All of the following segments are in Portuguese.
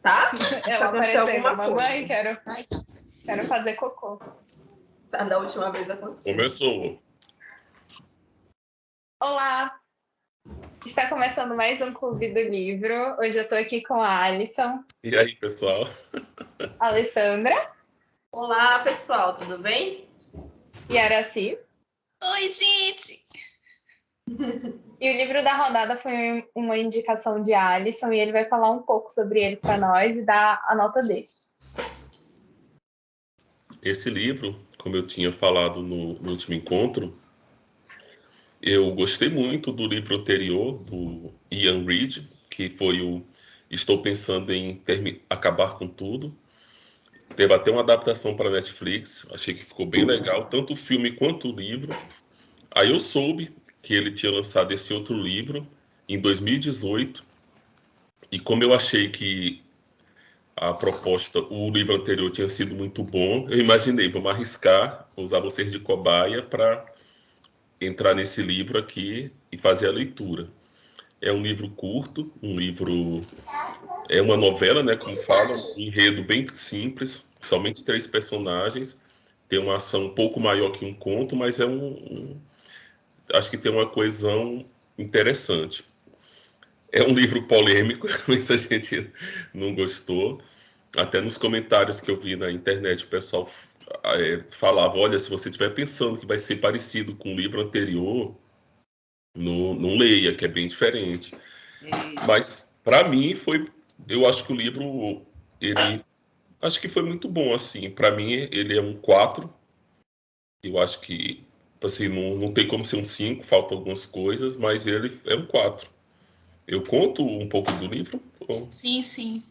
Tá? Ela aconteceu aparecendo, alguma mamãe, coisa. quero fazer cocô. Tá, da última vez aconteceu. Começou. Olá! Está começando mais um Clube do Livro. Hoje eu tô aqui com a Alisson, E aí, pessoal? a Alessandra Olá, pessoal, tudo bem? e a Araci. Oi, gente! E o livro da rodada foi uma indicação de Alisson e ele vai falar um pouco sobre ele para nós e dar a nota dele. Esse livro, como eu tinha falado no último encontro, eu gostei muito do livro anterior, do Ian Reid, que foi o Estou Pensando em Acabar com Tudo. Teve até uma adaptação para Netflix, achei que ficou bem legal, tanto o filme quanto o livro. Aí eu soube que ele tinha lançado esse outro livro em 2018, e como eu achei que a proposta, o livro anterior tinha sido muito bom, eu imaginei, vamos arriscar, usar vocês de cobaia para entrar nesse livro aqui e fazer a leitura. É um livro curto, é uma novela, né, como falam, um enredo bem simples, somente 3 personagens, tem uma ação um pouco maior que um conto, mas acho que tem uma coesão interessante. É um livro polêmico, muita gente não gostou. Até nos comentários que eu vi na internet, o pessoal falava, olha, se você estiver pensando que vai ser parecido com o livro anterior, não leia, que é bem diferente. Mas, para mim, eu acho que o livro, acho que foi muito bom, assim. Para mim, ele é um 4. Eu acho que, assim, não tem como ser um 5, faltam algumas coisas, mas ele é um 4. Eu conto um pouco do livro? Sim, sim.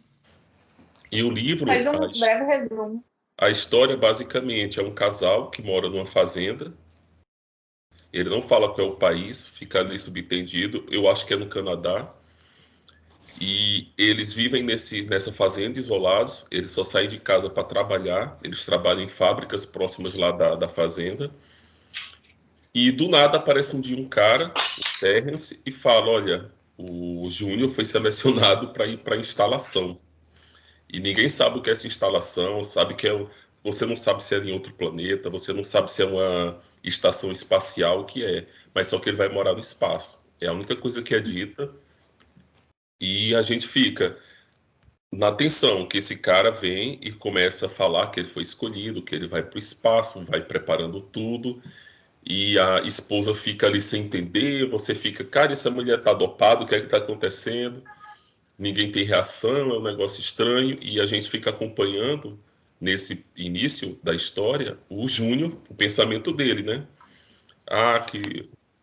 E o livro, Faz um breve resumo. a história basicamente é um casal que mora numa fazenda. Ele não fala qual é o país, fica ali subentendido. Eu acho que é no Canadá. E eles vivem nessa fazenda isolados. Eles só saem de casa para trabalhar. Eles trabalham em fábricas próximas lá da fazenda. E do nada aparece um dia um cara, o Terrence, e fala: olha, o Júnior foi selecionado para ir para a instalação. E ninguém sabe o que é essa instalação, sabe que você não sabe se é em outro planeta, você não sabe se é uma estação espacial, o que é, mas só que ele vai morar no espaço. É a única coisa que é dita. E a gente fica na tensão que esse cara vem e começa a falar que ele foi escolhido, que ele vai para o espaço, vai preparando tudo, e a esposa fica ali sem entender, você fica, cara, essa mulher tá dopada, o que é que tá acontecendo? Ninguém tem reação, é um negócio estranho, e a gente fica acompanhando nesse início da história o Júnior, o pensamento dele, né? Ah, que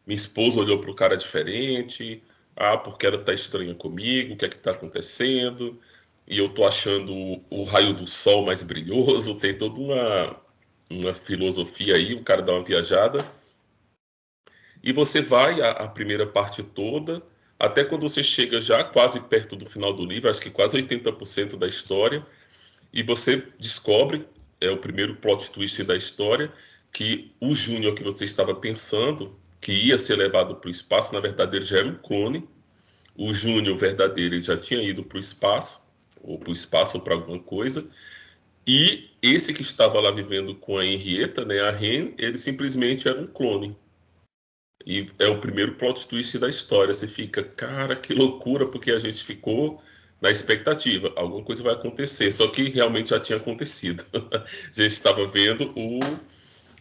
minha esposa olhou para o cara diferente, ah, porque ela tá estranha comigo, o que é que tá acontecendo? E eu tô achando o raio do sol mais brilhoso, tem toda uma filosofia aí, o cara dá uma viajada. E você vai a primeira parte toda, até quando você chega já quase perto do final do livro, acho que quase 80% da história, e você descobre, é o primeiro plot twist da história, que o Júnior que você estava pensando, que ia ser levado para o espaço, na verdade ele já era um clone. O Júnior verdadeiro ele já tinha ido para o espaço, ou para alguma coisa, e esse que estava lá vivendo com a Henrietta, né, a Ren, ele simplesmente era um clone. E é o primeiro plot twist da história. Você fica, cara, que loucura, porque a gente ficou na expectativa. Alguma coisa vai acontecer, só que realmente já tinha acontecido. A gente estava vendo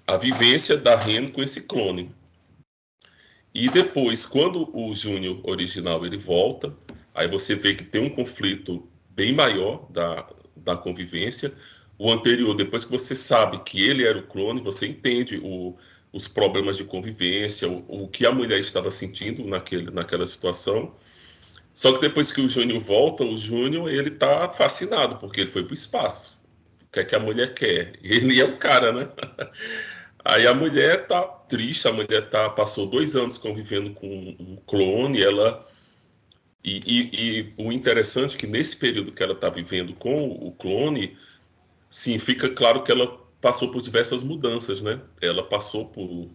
a vivência da Ren com esse clone. E depois, quando o Júnior original ele volta, aí você vê que tem um conflito bem maior da convivência. O anterior, depois que você sabe que ele era o clone, você entende os problemas de convivência, o que a mulher estava sentindo naquela situação. Só que depois que o Júnior volta, o Júnior ele tá fascinado, porque ele foi para o espaço. O que é que a mulher quer? Ele é o cara, né? Aí a mulher tá triste, a mulher passou 2 anos convivendo com um clone, e o interessante é que nesse período que ela está vivendo com o clone, sim, fica claro que ela passou por diversas mudanças, né? Ela passou por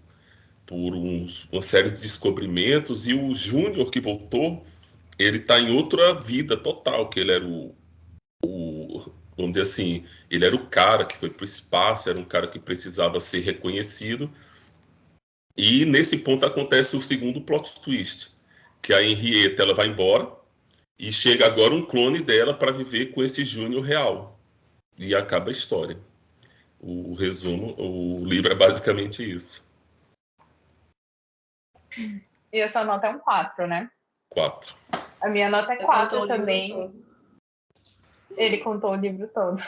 uma série de descobrimentos, e o Júnior que voltou, ele está em outra vida total, que ele era vamos dizer assim, ele era o cara que foi para o espaço, era um cara que precisava ser reconhecido. E nesse ponto acontece o segundo plot twist, que a Henrietta ela vai embora e chega agora um clone dela para viver com esse Júnior real. E acaba a história. O resumo, o livro é basicamente isso. E essa nota é um 4, né? 4. A minha nota é Você 4 contou o livro também. todo. Ele contou o livro todo.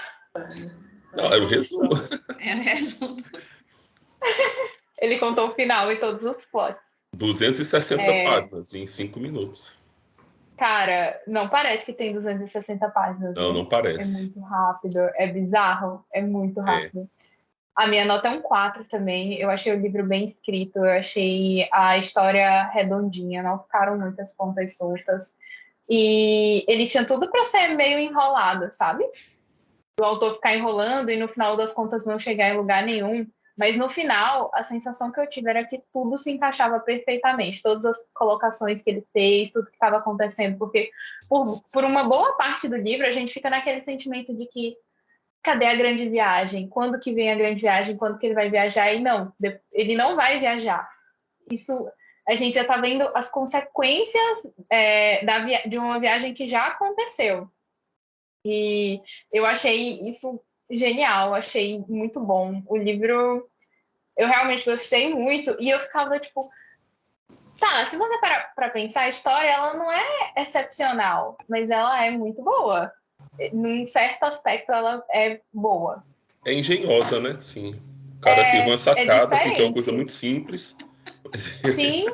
Não, era o resumo. É o resumo. Ele contou o final e todos os plots. 260 páginas em 5 minutos. Cara, não parece que tem 260 páginas. Não, Né? não É parece. muito rápido, é bizarro, é muito rápido. A minha nota é um 4 também. Eu achei o livro bem escrito, eu achei a história redondinha, não ficaram muitas pontas soltas. E ele tinha tudo para ser meio enrolado, sabe? O autor ficar enrolando e no final das contas não chegar em lugar nenhum. Mas no final, a sensação que eu tive era que tudo se encaixava perfeitamente. Todas as colocações que ele fez, tudo que estava acontecendo. Porque por uma boa parte do livro, a gente fica naquele sentimento de que cadê a grande viagem? Quando que vem a grande viagem? Quando que ele vai viajar? E não, ele não vai viajar. Isso, a gente já está vendo as consequências de uma viagem que já aconteceu. E eu achei isso genial, achei muito bom. O livro, eu realmente gostei muito. E eu ficava tipo, tá, se você parar para pensar, a história ela não é excepcional, mas ela é muito boa. Num certo aspecto, ela é boa. É engenhosa, né? Sim. O cara teve uma É sacada, assim, que é uma coisa diferente. muito simples. Sim,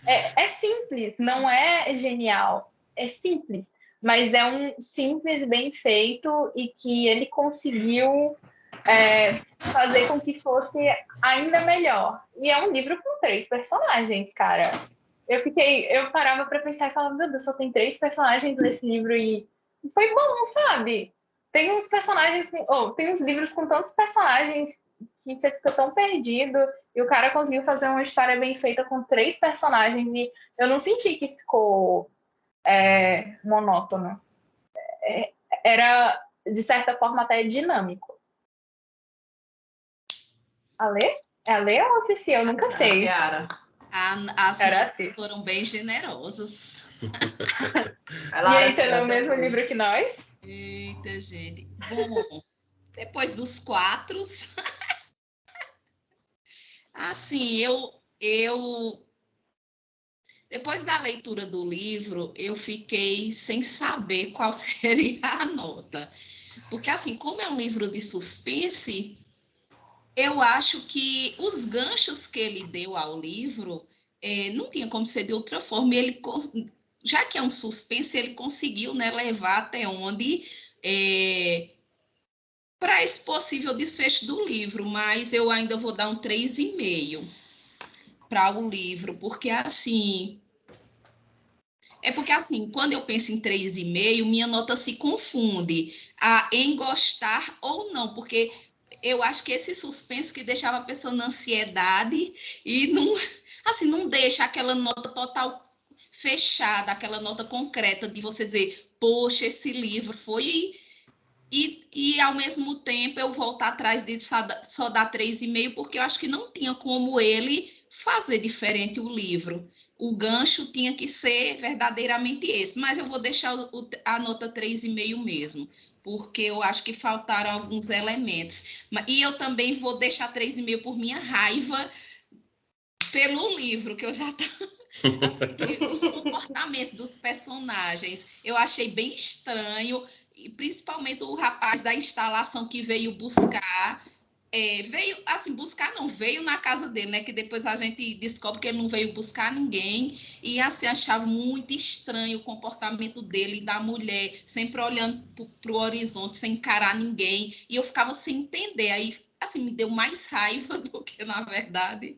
é simples, não é genial. É simples, mas é um simples bem feito e que ele conseguiu fazer com que fosse ainda melhor. E é um livro com 3 personagens, cara. Eu parava para pensar e falava, meu Deus, só tem 3 personagens nesse livro e foi bom, sabe? Tem uns personagens, tem uns livros com tantos personagens que você fica tão perdido e o cara conseguiu fazer uma história bem feita com 3 personagens e eu não senti que ficou monótono. Era, de certa forma, até dinâmico. Ale? É Ale ou a Cici? Eu nunca sei. Yara. As Era notas assim. foram bem generosas. Vai E lá, aí, você Lara, leu o mesmo depois. livro que nós? Eita, gente. Bom, depois dos 4, assim, depois da leitura do livro, eu fiquei sem saber qual seria a nota. Porque, assim, como é um livro de suspense, eu acho que os ganchos que ele deu ao livro não tinha como ser de outra forma. Ele, já que é um suspense, ele conseguiu, né, levar até onde para esse possível desfecho do livro, mas eu ainda vou dar um 3,5 para o livro, porque assim... porque assim, quando eu penso em 3,5, minha nota se confunde em gostar ou não, porque eu acho que esse suspense que deixava a pessoa na ansiedade e não, assim, não deixa aquela nota total fechada, aquela nota concreta de você dizer, poxa, esse livro foi... E ao mesmo tempo eu voltar atrás de só dar 3,5, porque eu acho que não tinha como ele fazer diferente o livro. O gancho tinha que ser verdadeiramente esse, mas eu vou deixar a nota 3,5 mesmo, porque eu acho que faltaram alguns elementos. E eu também vou deixar 3,5 por minha raiva pelo livro, que eu já assim, os comportamentos dos personagens eu achei bem estranho, e principalmente o rapaz da instalação que veio buscar, veio, assim, buscar não, veio na casa dele, né, que depois a gente descobre que ele não veio buscar ninguém, e assim, achava muito estranho o comportamento dele e da mulher, sempre olhando para o horizonte, sem encarar ninguém, e eu ficava sem entender, aí, assim, me deu mais raiva do que, na verdade,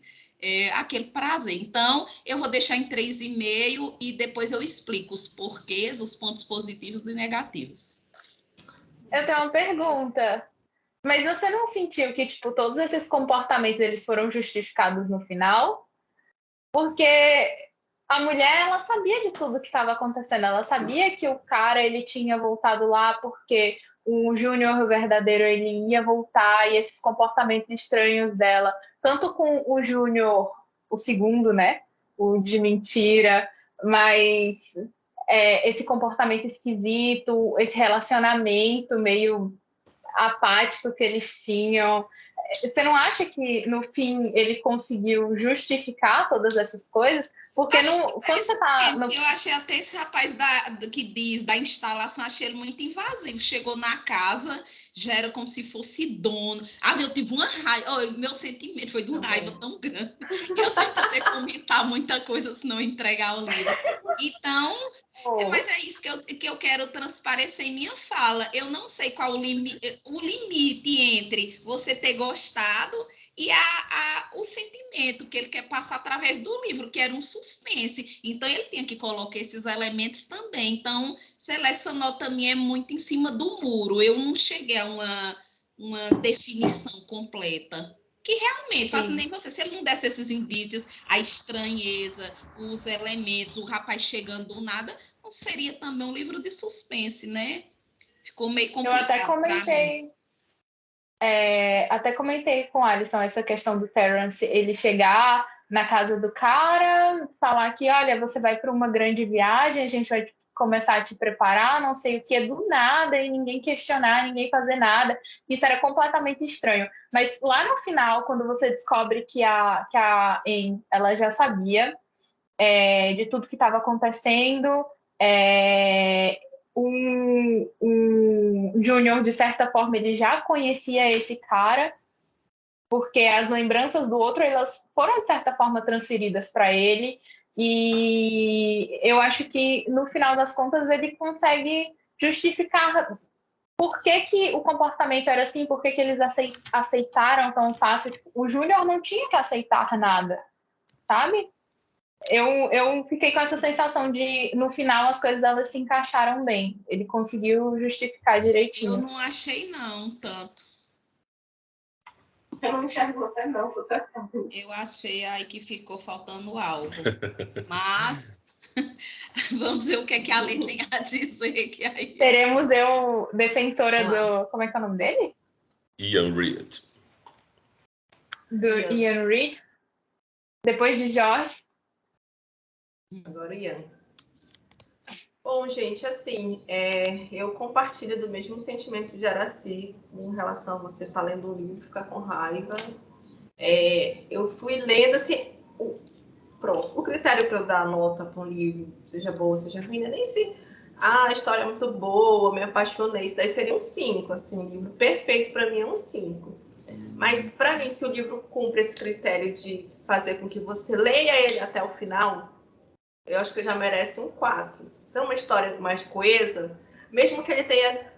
aquele prazer. Então, eu vou deixar em 3,5 e depois eu explico os porquês, os pontos positivos e negativos. Eu tenho uma pergunta. Mas você não sentiu que, tipo, todos esses comportamentos eles foram justificados no final? Porque a mulher, ela sabia de tudo que estava acontecendo. Ela sabia que o cara, ele tinha voltado lá porque o Júnior verdadeiro, ele ia voltar, e esses comportamentos estranhos dela, tanto com o Júnior, o segundo, né? O de mentira, mas esse comportamento esquisito, esse relacionamento meio apático que eles tinham. Você não acha que, no fim, ele conseguiu justificar todas essas coisas? Porque quando você tá... Eu achei até esse rapaz que diz da instalação, achei ele muito invasivo. Chegou na casa, já era como se fosse dono. Eu tive uma raiva. Meu sentimento foi de uma raiva tão grande. Eu sem poder comentar muita coisa, se não entregar o livro. Então, mas é isso que eu quero transparecer em minha fala. Eu não sei qual o limite entre você ter gostado e o sentimento que ele quer passar através do livro, que era um suspense. Então, ele tinha que colocar esses elementos também. Então, essa nota minha é muito em cima do muro. Eu não cheguei a uma definição completa. Que realmente, faço nem você, se ele não desse esses indícios, a estranheza, os elementos, o rapaz chegando do nada, não seria também um livro de suspense, né? Ficou meio complicado. Eu até comentei com o Alisson essa questão do Terence, ele chegar na casa do cara, falar que, olha, você vai para uma grande viagem, a gente vai começar a te preparar, não sei o que, do nada, e ninguém questionar, ninguém fazer nada. Isso era completamente estranho. Mas lá no final, quando você descobre que a Anne, ela já sabia de tudo que estava acontecendo, o Júnior, de certa forma, ele já conhecia esse cara, porque as lembranças do outro, elas foram, de certa forma, transferidas para ele, e eu acho que, no final das contas, ele consegue justificar por que o comportamento era assim, por que eles aceitaram tão fácil. O Júnior não tinha que aceitar nada, sabe? Eu fiquei com essa sensação de, no final, as coisas elas se encaixaram bem. Ele conseguiu justificar direitinho. Eu não achei, não, tanto. Eu não enxergo até não. Eu achei aí que ficou faltando algo. Mas vamos ver o que é que a Lê tem a dizer. Que aí... Teremos eu, defensora do... Como é que é o nome dele? Ian Reid. Do Ian Reid. Depois de Josh. Agora, Ian. Bom, gente, assim, eu compartilho do mesmo sentimento de Aracy em relação a você estar lendo um livro, ficar com raiva. Eu fui lendo, assim, pronto, o critério para eu dar nota para um livro, seja boa, seja ruim, nem se a história é muito boa, me apaixonei, isso daí seria um 5, assim, o livro perfeito para mim é um 5. Mas, para mim, se o livro cumpre esse critério de fazer com que você leia ele até o final, eu acho que já merece um 4. Se é uma história mais coesa, mesmo que ele tenha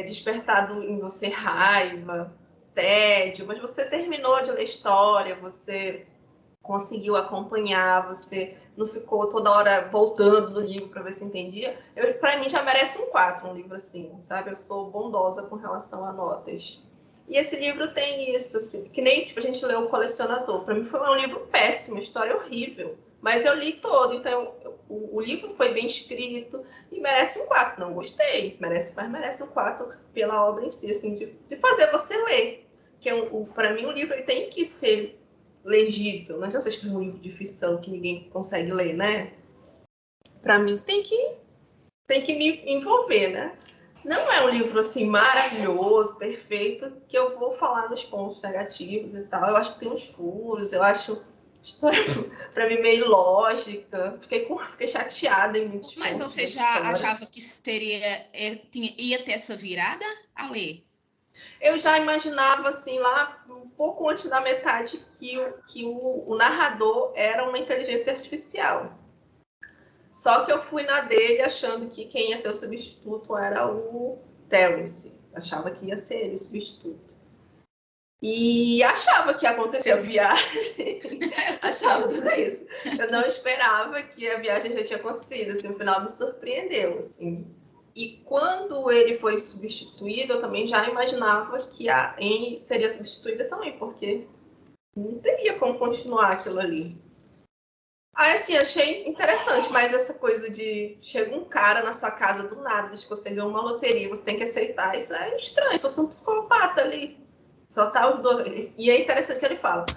despertado em você raiva, tédio, mas você terminou de ler a história, você conseguiu acompanhar, você não ficou toda hora voltando no livro para ver se entendia, para mim já merece um 4, um livro assim, sabe? Eu sou bondosa com relação a notas. E esse livro tem isso, assim, que nem a gente leu O Colecionador. Para mim foi um livro péssimo, história horrível. Mas eu li todo, então o livro foi bem escrito e merece um 4. Não gostei, mas merece um 4 pela obra em si, assim, de fazer você ler. Que para mim o livro ele tem que ser legível. Não adianta você escrever um livro de ficção que ninguém consegue ler, né? Para mim tem que me envolver, né? Não é um livro assim maravilhoso, perfeito, que eu vou falar nos pontos negativos e tal. Eu acho que tem uns furos, eu acho história para mim meio lógica. Fiquei chateada em muitos pontos. Mas você já achava que ia ter essa virada, Ale? Eu já imaginava assim lá um pouco antes da metade que o narrador era uma inteligência artificial. Só que eu fui na dele achando que quem ia ser o substituto era o Terence. Achava que ia ser ele o substituto. E achava que ia acontecer a viagem. Achava tudo isso. Eu não esperava que a viagem já tinha acontecido. Assim, o final me surpreendeu. Assim. E quando ele foi substituído, eu também já imaginava que a Anne seria substituída também, porque não teria como continuar aquilo ali. Assim, achei interessante, mas essa coisa de chega um cara na sua casa do nada, diz que você ganhou uma loteria, você tem que aceitar, isso é estranho, se você é um psicopata ali. Só tá os dois. E é interessante que ele fala: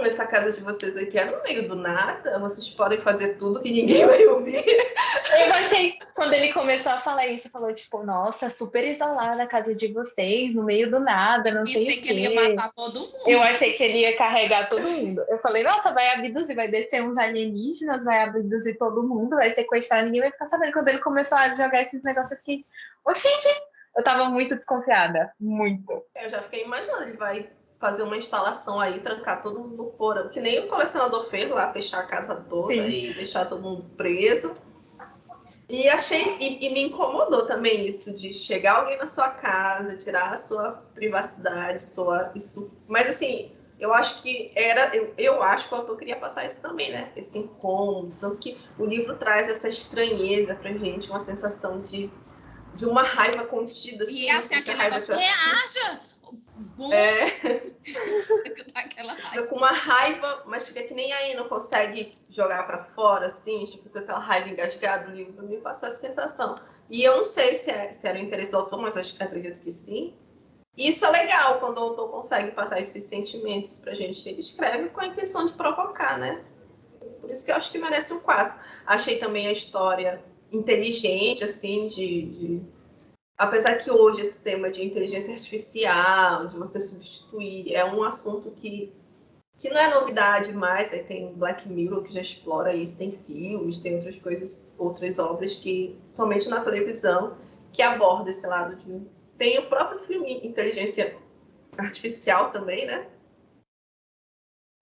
essa casa de vocês aqui é no meio do nada, vocês podem fazer tudo que ninguém vai ouvir. Eu achei, quando ele começou a falar isso, falou tipo, nossa, super isolada a casa de vocês, no meio do nada, não sei o quê. Que ele ia matar todo mundo. Eu achei que ele ia carregar todo mundo. Eu falei, nossa, vai abduzir, vai descer uns alienígenas, vai abduzir todo mundo, vai sequestrar, ninguém vai ficar sabendo. Quando ele começou a jogar esses negócios aqui, oxente, eu tava muito desconfiada, muito. Eu já fiquei imaginando, ele vai fazer uma instalação aí, trancar todo mundo no porão, que nem o colecionador fez lá, fechar a casa toda e deixar todo mundo preso. E achei, e me incomodou também isso, de chegar alguém na sua casa, tirar a sua privacidade, isso. Mas assim, eu acho que eu acho que o autor queria passar isso também, né? Esse incômodo, tanto que o livro traz essa estranheza pra gente, uma sensação de uma raiva contida. Assim, e assim, aquele negócio, reaja! Bom, fica com uma raiva, mas fica que nem aí, não consegue jogar para fora, assim, tipo, com aquela raiva engasgada. O livro me passou essa sensação. E eu não sei se era o interesse do autor, mas acredito que sim. E isso é legal, quando o autor consegue passar esses sentimentos pra gente. Ele escreve com a intenção de provocar, né? Por isso que eu acho que merece um 4. Achei também a história inteligente, assim, apesar que hoje esse tema de inteligência artificial, de você substituir, é um assunto que não é novidade mais. Aí tem Black Mirror que já explora isso, tem filmes, tem outras coisas, outras obras que, somente na televisão, que aborda esse lado de... Tem o próprio filme Inteligência Artificial também, né?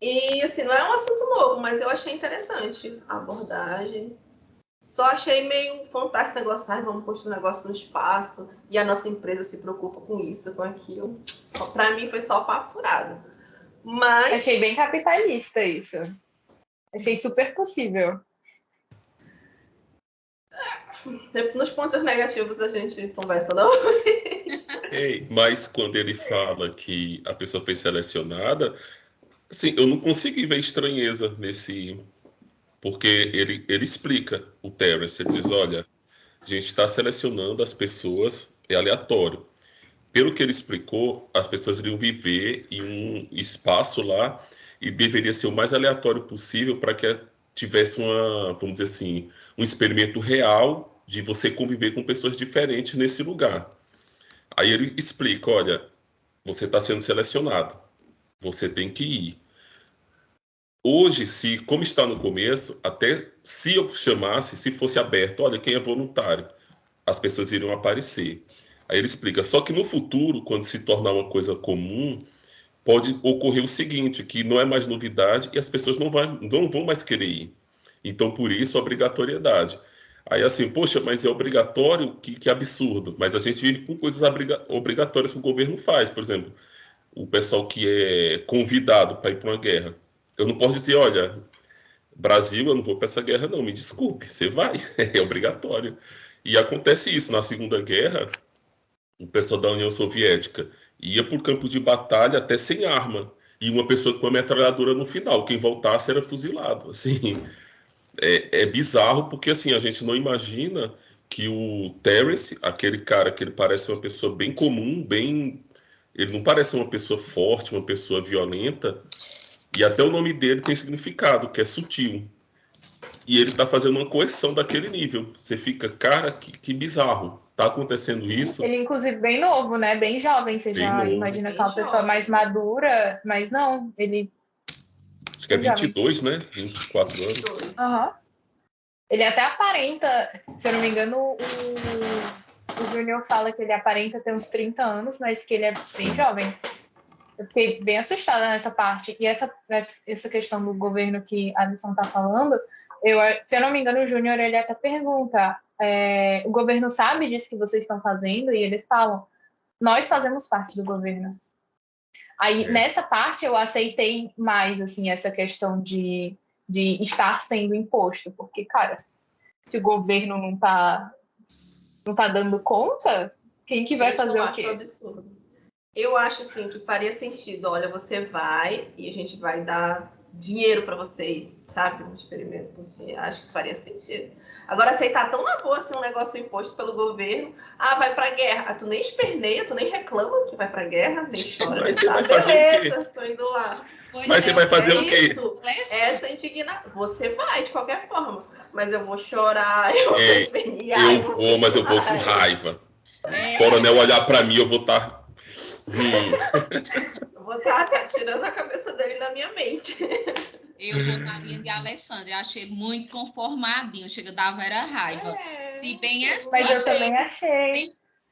E, assim, não é um assunto novo, mas eu achei interessante a abordagem. Só achei meio fantástico esse negócio, vamos construir um negócio no espaço e a nossa empresa se preocupa com isso, com aquilo. Para mim foi só papo furado. Mas... Achei bem capitalista isso. Achei super possível. Nos pontos negativos a gente conversa, não? Mas quando ele fala que a pessoa foi selecionada, assim, eu não consegui ver estranheza nesse... Porque ele explica o Terence, ele diz, olha, a gente está selecionando as pessoas, é aleatório. Pelo que ele explicou, as pessoas iriam viver em um espaço lá e deveria ser o mais aleatório possível para que tivesse vamos dizer assim, um experimento real de você conviver com pessoas diferentes nesse lugar. Aí ele explica, olha, você está sendo selecionado, você tem que ir. Hoje, como está no começo, até se eu chamasse, se fosse aberto, olha, quem é voluntário, as pessoas iriam aparecer. Aí ele explica, só que no futuro, quando se tornar uma coisa comum, pode ocorrer o seguinte, que não é mais novidade e as pessoas não vão mais querer ir. Então, por isso, a obrigatoriedade. Aí assim, poxa, mas é obrigatório? Que absurdo. Mas a gente vive com coisas obrigatórias que o governo faz. Por exemplo, o pessoal que é convidado para ir para uma guerra. Eu não posso dizer, olha, Brasil, eu não vou para essa guerra não, me desculpe, você vai, é obrigatório. E acontece isso, na Segunda Guerra, o pessoal da União Soviética ia para o campo de batalha até sem arma, e uma pessoa com uma metralhadora no final, quem voltasse era fuzilado. Assim, é bizarro, porque assim, a gente não imagina que o Terence, aquele cara que ele parece uma pessoa bem comum, ele não parece uma pessoa forte, uma pessoa violenta, e até o nome dele tem significado, que é sutil. E ele está fazendo uma coerção daquele nível. Você fica, cara, que bizarro. Tá acontecendo isso. Ele, inclusive, bem novo, né? Bem jovem. Você bem já novo. imagina que é uma pessoa mais madura, mas não, ele... Acho que é 22, né? 24 anos. Uhum. Ele até aparenta, se eu não me engano, o Júnior fala que ele aparenta ter uns 30 anos, mas que ele é bem jovem. Eu fiquei bem assustada nessa parte. E essa questão do governo que a Alisson está falando, se eu não me engano, o Júnior ele até pergunta, o governo sabe disso que vocês estão fazendo? E eles falam, nós fazemos parte do governo. Aí, nessa parte, eu aceitei mais, assim, essa questão de estar sendo imposto. Porque, cara, se o governo não tá dando conta, quem que vai fazer o quê? Absurdo. Eu acho, assim, que faria sentido. Olha, você vai e a gente vai dar dinheiro para vocês, sabe, no experimento, porque acho que faria sentido. Agora, aceitar tão na boa assim, um negócio imposto pelo governo, vai pra guerra, tu nem esperneia, tu nem reclama que vai pra guerra, nem chora. Mas você vai fazer o quê? Tô indo lá. Mas você vai fazer o quê? Isso, essa indignação. Você vai, de qualquer forma. Mas eu vou chorar, eu vou espernear. Eu vou, mas eu vou com raiva. O coronel olhar pra mim, eu vou estar... Eu vou estar até tirando a cabeça dele da minha mente. Eu vou na linha de Alessandra. Eu achei muito conformadinho. Chega, dava era raiva. Se bem assim... Mas eu também achei.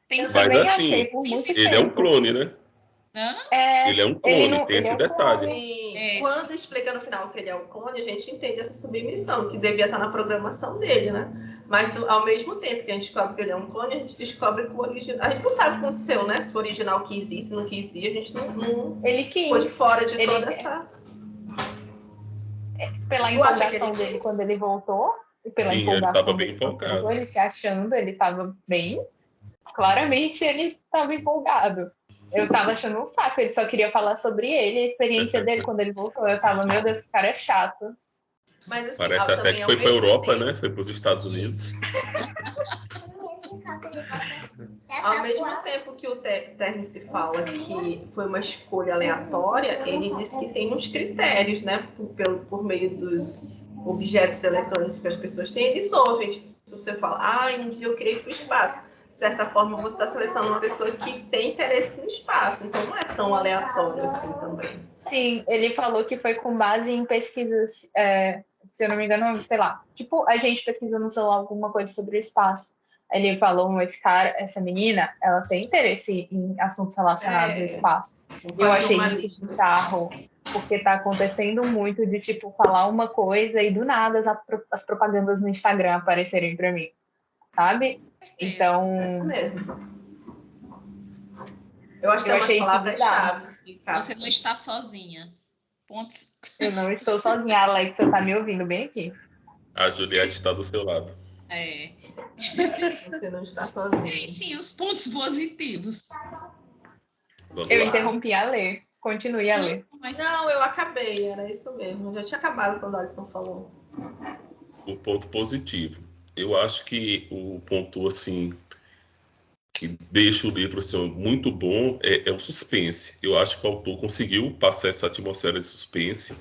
Tem Mas também assim, achei por muito ele tempo. é um clone, né? Ele é um clone, tem esse detalhe. E quando explica no final que ele é um clone, a gente entende essa submissão, que devia estar na programação dele, né? Mas ao mesmo tempo que a gente descobre que ele é um clone, a gente descobre que o original... A gente não sabe o que aconteceu, né? Se o original quis ir, se não quis ir, a gente não Ele quis. ficou de fora de toda essa... Pela empolgação dele quando ele voltou, e pela Sim, empolgação ele estava bem dele empolgado. ele se achando, ele estava bem. Claramente ele estava empolgado. Eu estava achando um saco, ele só queria falar sobre ele, a experiência dele quando ele voltou. Eu estava, meu Deus, esse cara é chato. Mas, assim, parece até que foi para a Europa, né? Foi para os Estados Unidos. Ao mesmo tempo que o Terence fala que foi uma escolha aleatória, ele disse que tem uns critérios, né? Por meio dos objetos eletrônicos que as pessoas têm, eles ouvem. Tipo, se você fala, um dia eu queria ir para o espaço. De certa forma, você está selecionando uma pessoa que tem interesse no espaço. Então, não é tão aleatório assim também. Sim, ele falou que foi com base em pesquisas, se eu não me engano, sei lá, tipo a gente pesquisando no celular alguma coisa sobre o espaço. Ele falou, essa menina, ela tem interesse em assuntos relacionados ao espaço. Eu achei isso bizarro, porque tá acontecendo muito de, tipo, falar uma coisa e do nada as propagandas no Instagram aparecerem para mim, sabe? Então... É isso mesmo. Eu acho que é uma palavra-chave. Você não está sozinha. Pontos. Eu não estou sozinha. A Alexa tá me ouvindo bem aqui. A Juliette está do seu lado. Você não está sozinha. Sim, os pontos positivos. Eu interrompi a ler. Continue a ler. Não, eu acabei. Era isso mesmo. Eu já tinha acabado quando a Alisson falou. O ponto positivo. Eu acho que o ponto, assim, que deixa o livro assim, muito bom é o suspense. Eu acho que o autor conseguiu passar essa atmosfera de suspense.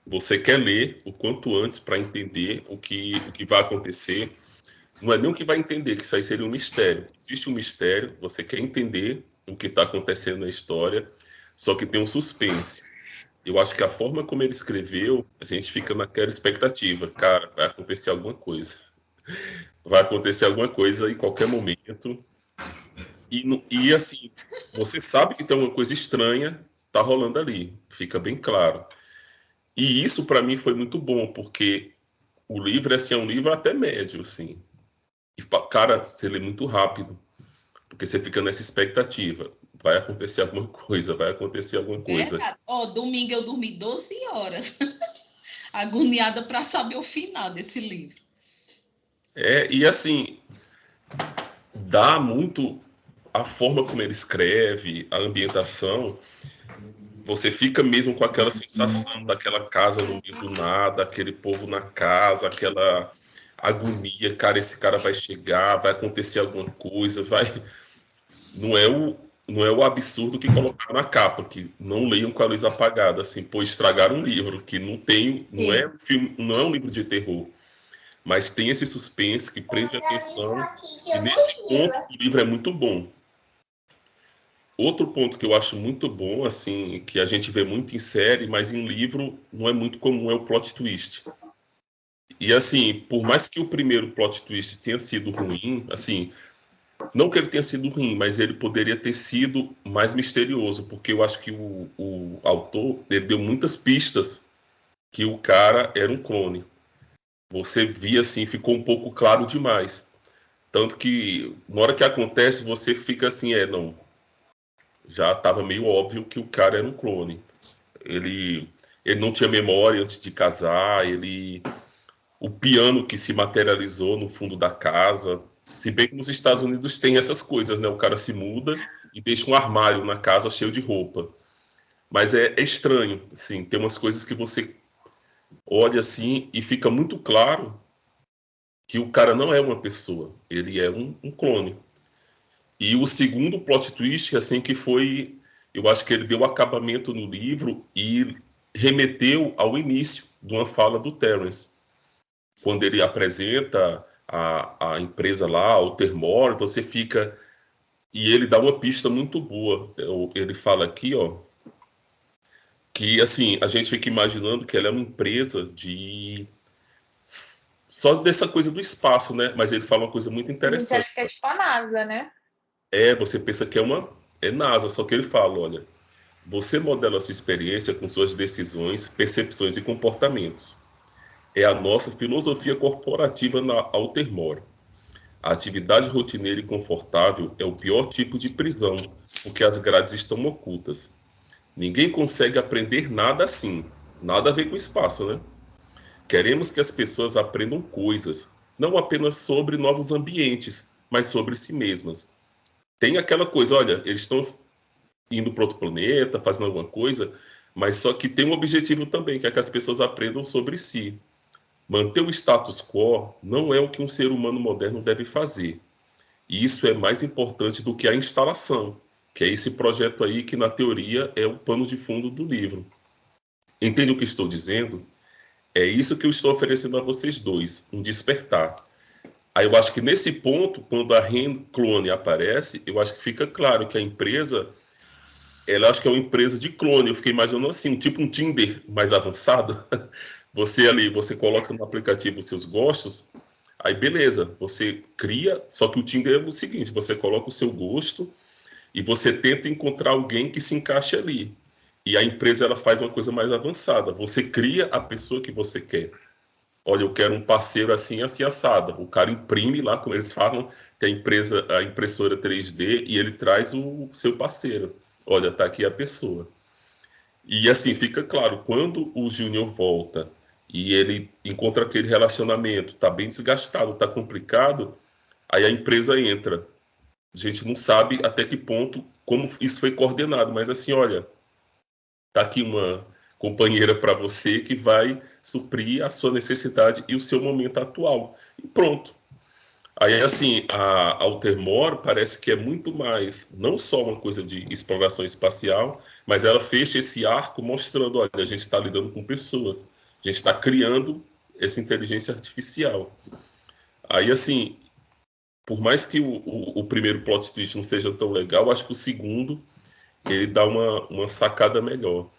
Você quer ler o quanto antes para entender o que vai acontecer. Não é nem o que vai entender, que isso aí seria um mistério. Existe um mistério, você quer entender o que está acontecendo na história, só que tem um suspense. Eu acho que a forma como ele escreveu, a gente fica naquela expectativa. Cara, vai acontecer alguma coisa. Vai acontecer alguma coisa em qualquer momento. E assim, você sabe que tem alguma coisa estranha tá rolando ali. Fica bem claro. E isso, para mim, foi muito bom, porque o livro assim, é um livro até médio, assim. E, cara, você lê muito rápido, porque você fica nessa expectativa. Vai acontecer alguma coisa, vai acontecer alguma coisa. Domingo eu dormi 12 horas, agoniada para saber o final desse livro. E assim, dá muito a forma como ele escreve, a ambientação. Você fica mesmo com aquela sensação daquela casa no meio do nada, aquele povo na casa, aquela agonia, cara, esse cara vai chegar, vai acontecer alguma coisa, não é o absurdo que colocaram na capa, que não leiam com a luz apagada, assim, pô, estragaram um livro que não é um livro de terror, mas tem esse suspense que prende a atenção, e nesse ponto o livro é muito bom. Outro ponto que eu acho muito bom, assim, que a gente vê muito em série, mas em livro não é muito comum, é o plot twist. E assim, por mais que o primeiro plot twist tenha sido ruim, assim, não que ele tenha sido ruim, mas ele poderia ter sido mais misterioso, porque eu acho que o autor, ele deu muitas pistas que o cara era um clone. Você via assim, ficou um pouco claro demais. Tanto que, na hora que acontece, você fica assim, não... Já estava meio óbvio que o cara era um clone. Ele não tinha memória antes de casar, o piano que se materializou no fundo da casa, se bem que nos Estados Unidos tem essas coisas, né? O cara se muda e deixa um armário na casa cheio de roupa. Mas é estranho, assim, tem umas coisas que você olha assim e fica muito claro que o cara não é uma pessoa, ele é um clone. E o segundo plot twist, assim, que foi, eu acho que ele deu acabamento no livro e remeteu ao início de uma fala do Terence. Quando ele apresenta a empresa lá, o Termor, você fica... E ele dá uma pista muito boa. Ele fala aqui, ó, que, assim, a gente fica imaginando que ela é uma empresa de... Só dessa coisa do espaço, né? Mas ele fala uma coisa muito A gente interessante. acha que é tipo a NASA, né? Você pensa que é NASA, só que ele fala, olha, você modela a sua experiência com suas decisões, percepções e comportamentos. É a nossa filosofia corporativa na Altermore. A atividade rotineira e confortável é o pior tipo de prisão, porque as grades estão ocultas. Ninguém consegue aprender nada assim. Nada a ver com espaço, né? Queremos que as pessoas aprendam coisas, não apenas sobre novos ambientes, mas sobre si mesmas. Tem aquela coisa, olha, eles estão indo para outro planeta, fazendo alguma coisa, mas só que tem um objetivo também, que é que as pessoas aprendam sobre si. Manter o status quo não é o que um ser humano moderno deve fazer. E isso é mais importante do que a instalação, que é esse projeto aí que, na teoria, é o pano de fundo do livro. Entende o que estou dizendo? É isso que eu estou oferecendo a vocês dois, um despertar. Aí eu acho que nesse ponto, quando a Ren Clone aparece, eu acho que fica claro que a empresa, ela acho que é uma empresa de clone. Eu fiquei imaginando assim, tipo um Tinder mais avançado. Você ali, você coloca no aplicativo os seus gostos, aí beleza, você cria, só que o Tinder é o seguinte, você coloca o seu gosto e você tenta encontrar alguém que se encaixe ali. E a empresa ela faz uma coisa mais avançada. Você cria a pessoa que você quer. Olha, eu quero um parceiro assim, assim, assado. O cara imprime lá, como eles falam, tem a impressora 3D e ele traz o seu parceiro. Olha, tá aqui a pessoa. E assim, fica claro, quando o Júnior volta e ele encontra aquele relacionamento, tá bem desgastado, tá complicado, aí a empresa entra. A gente não sabe até que ponto, como isso foi coordenado, mas assim, olha, tá aqui uma companheira para você que vai suprir a sua necessidade e o seu momento atual. E pronto. Aí, assim, a Altermore parece que é muito mais, não só uma coisa de exploração espacial, mas ela fecha esse arco mostrando, olha, a gente está lidando com pessoas, a gente está criando essa inteligência artificial. Aí, assim, por mais que o primeiro plot twist não seja tão legal, acho que o segundo, ele dá uma sacada melhor.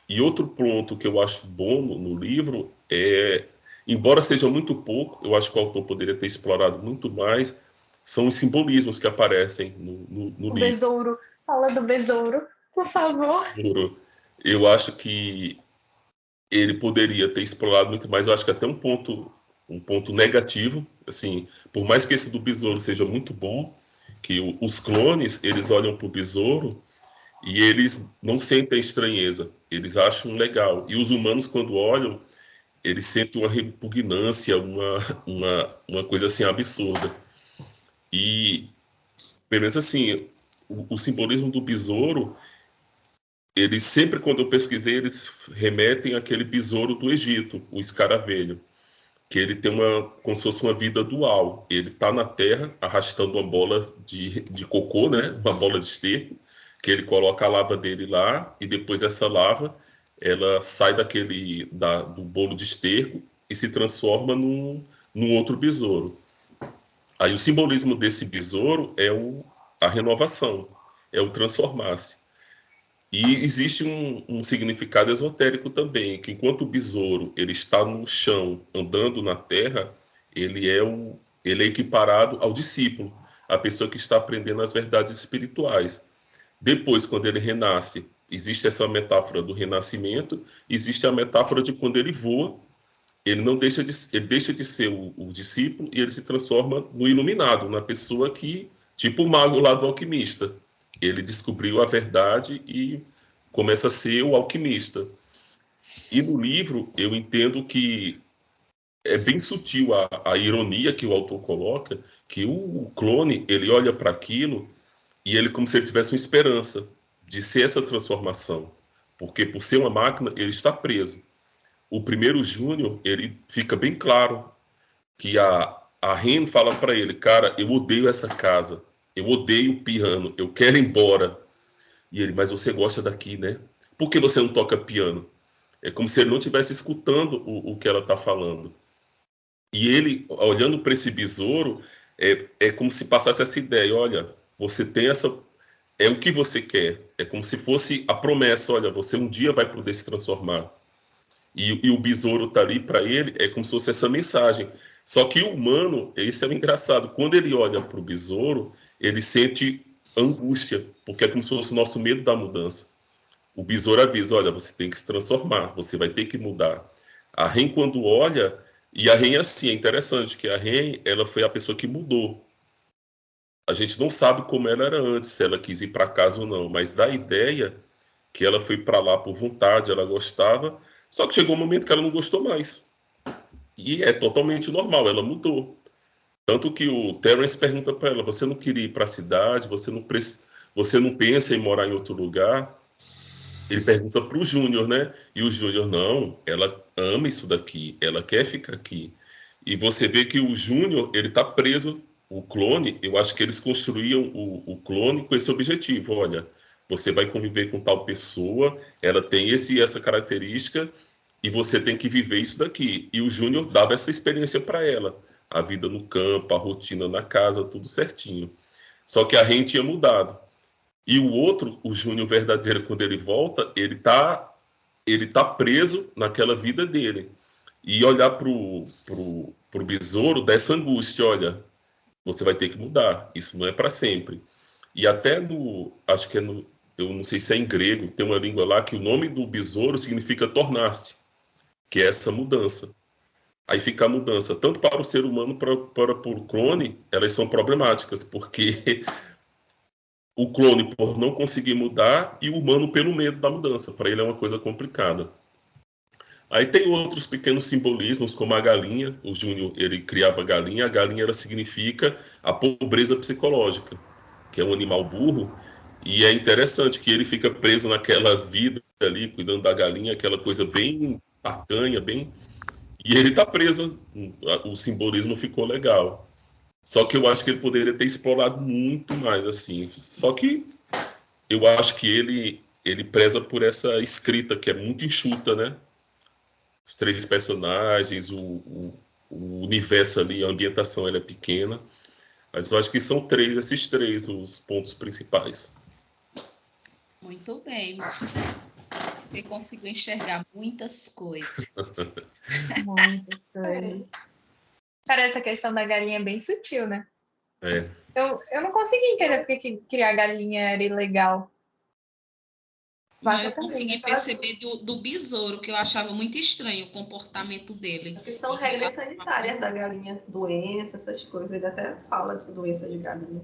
E outro ponto que eu acho bom no livro é, embora seja muito pouco, eu acho que o autor poderia ter explorado muito mais, são os simbolismos que aparecem no O livro. besouro. Fala do besouro, por favor. Eu acho que ele poderia ter explorado muito mais. Eu acho que até um ponto negativo, assim, por mais que esse do besouro seja muito bom, que os clones eles olham para o besouro e eles não sentem estranheza, eles acham legal. E os humanos, quando olham, eles sentem uma repugnância, uma coisa assim absurda. E, pelo menos assim, o simbolismo do besouro, eles sempre, quando eu pesquisei, eles remetem àquele besouro do Egito, o escaravelho, que ele tem como se fosse uma vida dual. Ele está na terra arrastando uma bola de cocô, né? Uma bola de esterco, que ele coloca a lava dele lá e depois essa lava ela sai do bolo de esterco e se transforma num outro besouro. Aí o simbolismo desse besouro é a renovação, é o transformar-se. E existe um significado esotérico também, que enquanto o besouro ele está no chão, andando na terra, ele é equiparado ao discípulo, a pessoa que está aprendendo as verdades espirituais. Depois, quando ele renasce, existe essa metáfora do renascimento, existe a metáfora de quando ele voa, ele deixa de ser o discípulo e ele se transforma no iluminado, na pessoa que, tipo o mago lá do alquimista, ele descobriu a verdade e começa a ser o alquimista. E no livro eu entendo que é bem sutil a ironia que o autor coloca, que o clone ele olha para aquilo e ele como se ele tivesse uma esperança de ser essa transformação, porque por ser uma máquina ele está preso. o primeiro Júnior, ele fica bem claro que a Ren fala para ele, cara, eu odeio essa casa, eu odeio o piano, eu quero ir embora. E ele, mas você gosta daqui, né? Por que você não toca piano? É como se ele não estivesse escutando o que ela está falando. E ele, olhando para esse besouro, é como se passasse essa ideia, olha, você tem essa... É o que você quer. É como se fosse a promessa, olha, você um dia vai poder se transformar. E o besouro tá ali para ele, é como se fosse essa mensagem. Só que o humano, esse é o engraçado, quando ele olha para o besouro, ele sente angústia, porque é como se fosse o nosso medo da mudança. O besouro avisa, olha, você tem que se transformar, você vai ter que mudar. A Ren, quando olha, e a Ren é assim, é interessante que a Ren, ela foi a pessoa que mudou. A gente não sabe como ela era antes, se ela quis ir para casa ou não, mas dá a ideia que ela foi para lá por vontade, ela gostava, só que chegou um momento que ela não gostou mais. E é totalmente normal, ela mudou. Tanto que o Terence pergunta para ela, você não queria ir para a cidade, você não pensa em morar em outro lugar? Ele pergunta para o Júnior, né? E o Júnior, não, ela ama isso daqui, ela quer ficar aqui. E você vê que o Júnior, ele está preso, o clone, eu acho que eles construíam o clone com esse objetivo, olha, você vai conviver com tal pessoa, ela tem essa característica, e você tem que viver isso daqui. E o Júnior dava essa experiência para ela, a vida no campo, a rotina na casa, tudo certinho. Só que a Ren tinha mudado. E o outro, o Júnior verdadeiro, quando ele volta, ele tá preso naquela vida dele. E olhar pro besouro dessa angústia, olha, você vai ter que mudar, isso não é para sempre. E até acho que eu não sei se é em grego, tem uma língua lá que o nome do besouro significa tornar-se, que é essa mudança. Aí fica a mudança, tanto para o ser humano para o clone, elas são problemáticas, porque o clone por não conseguir mudar e o humano pelo medo da mudança. Para ele é uma coisa complicada. Aí tem outros pequenos simbolismos, como a galinha. O Júnior, ele criava a galinha ela significa a pobreza psicológica, que é um animal burro, e é interessante que ele fica preso naquela vida ali, cuidando da galinha, aquela coisa bem tacanha, bem... E ele está preso, o simbolismo ficou legal. Só que eu acho que ele poderia ter explorado muito mais, assim. Só que eu acho que ele preza por essa escrita que é muito enxuta, né? Os três personagens, o universo ali, a ambientação ela é pequena, mas eu acho que são esses três os pontos principais. Muito bem. Você conseguiu enxergar muitas coisas. Muitas coisas. Cara, essa questão da galinha é bem sutil, né? É. Eu não consegui entender porque que criar galinha era ilegal. Mas eu consegui perceber do besouro, que eu achava muito estranho o comportamento dele. Que são regras sanitárias da galinha, doença, essas coisas. Ele até fala de doença de galinha.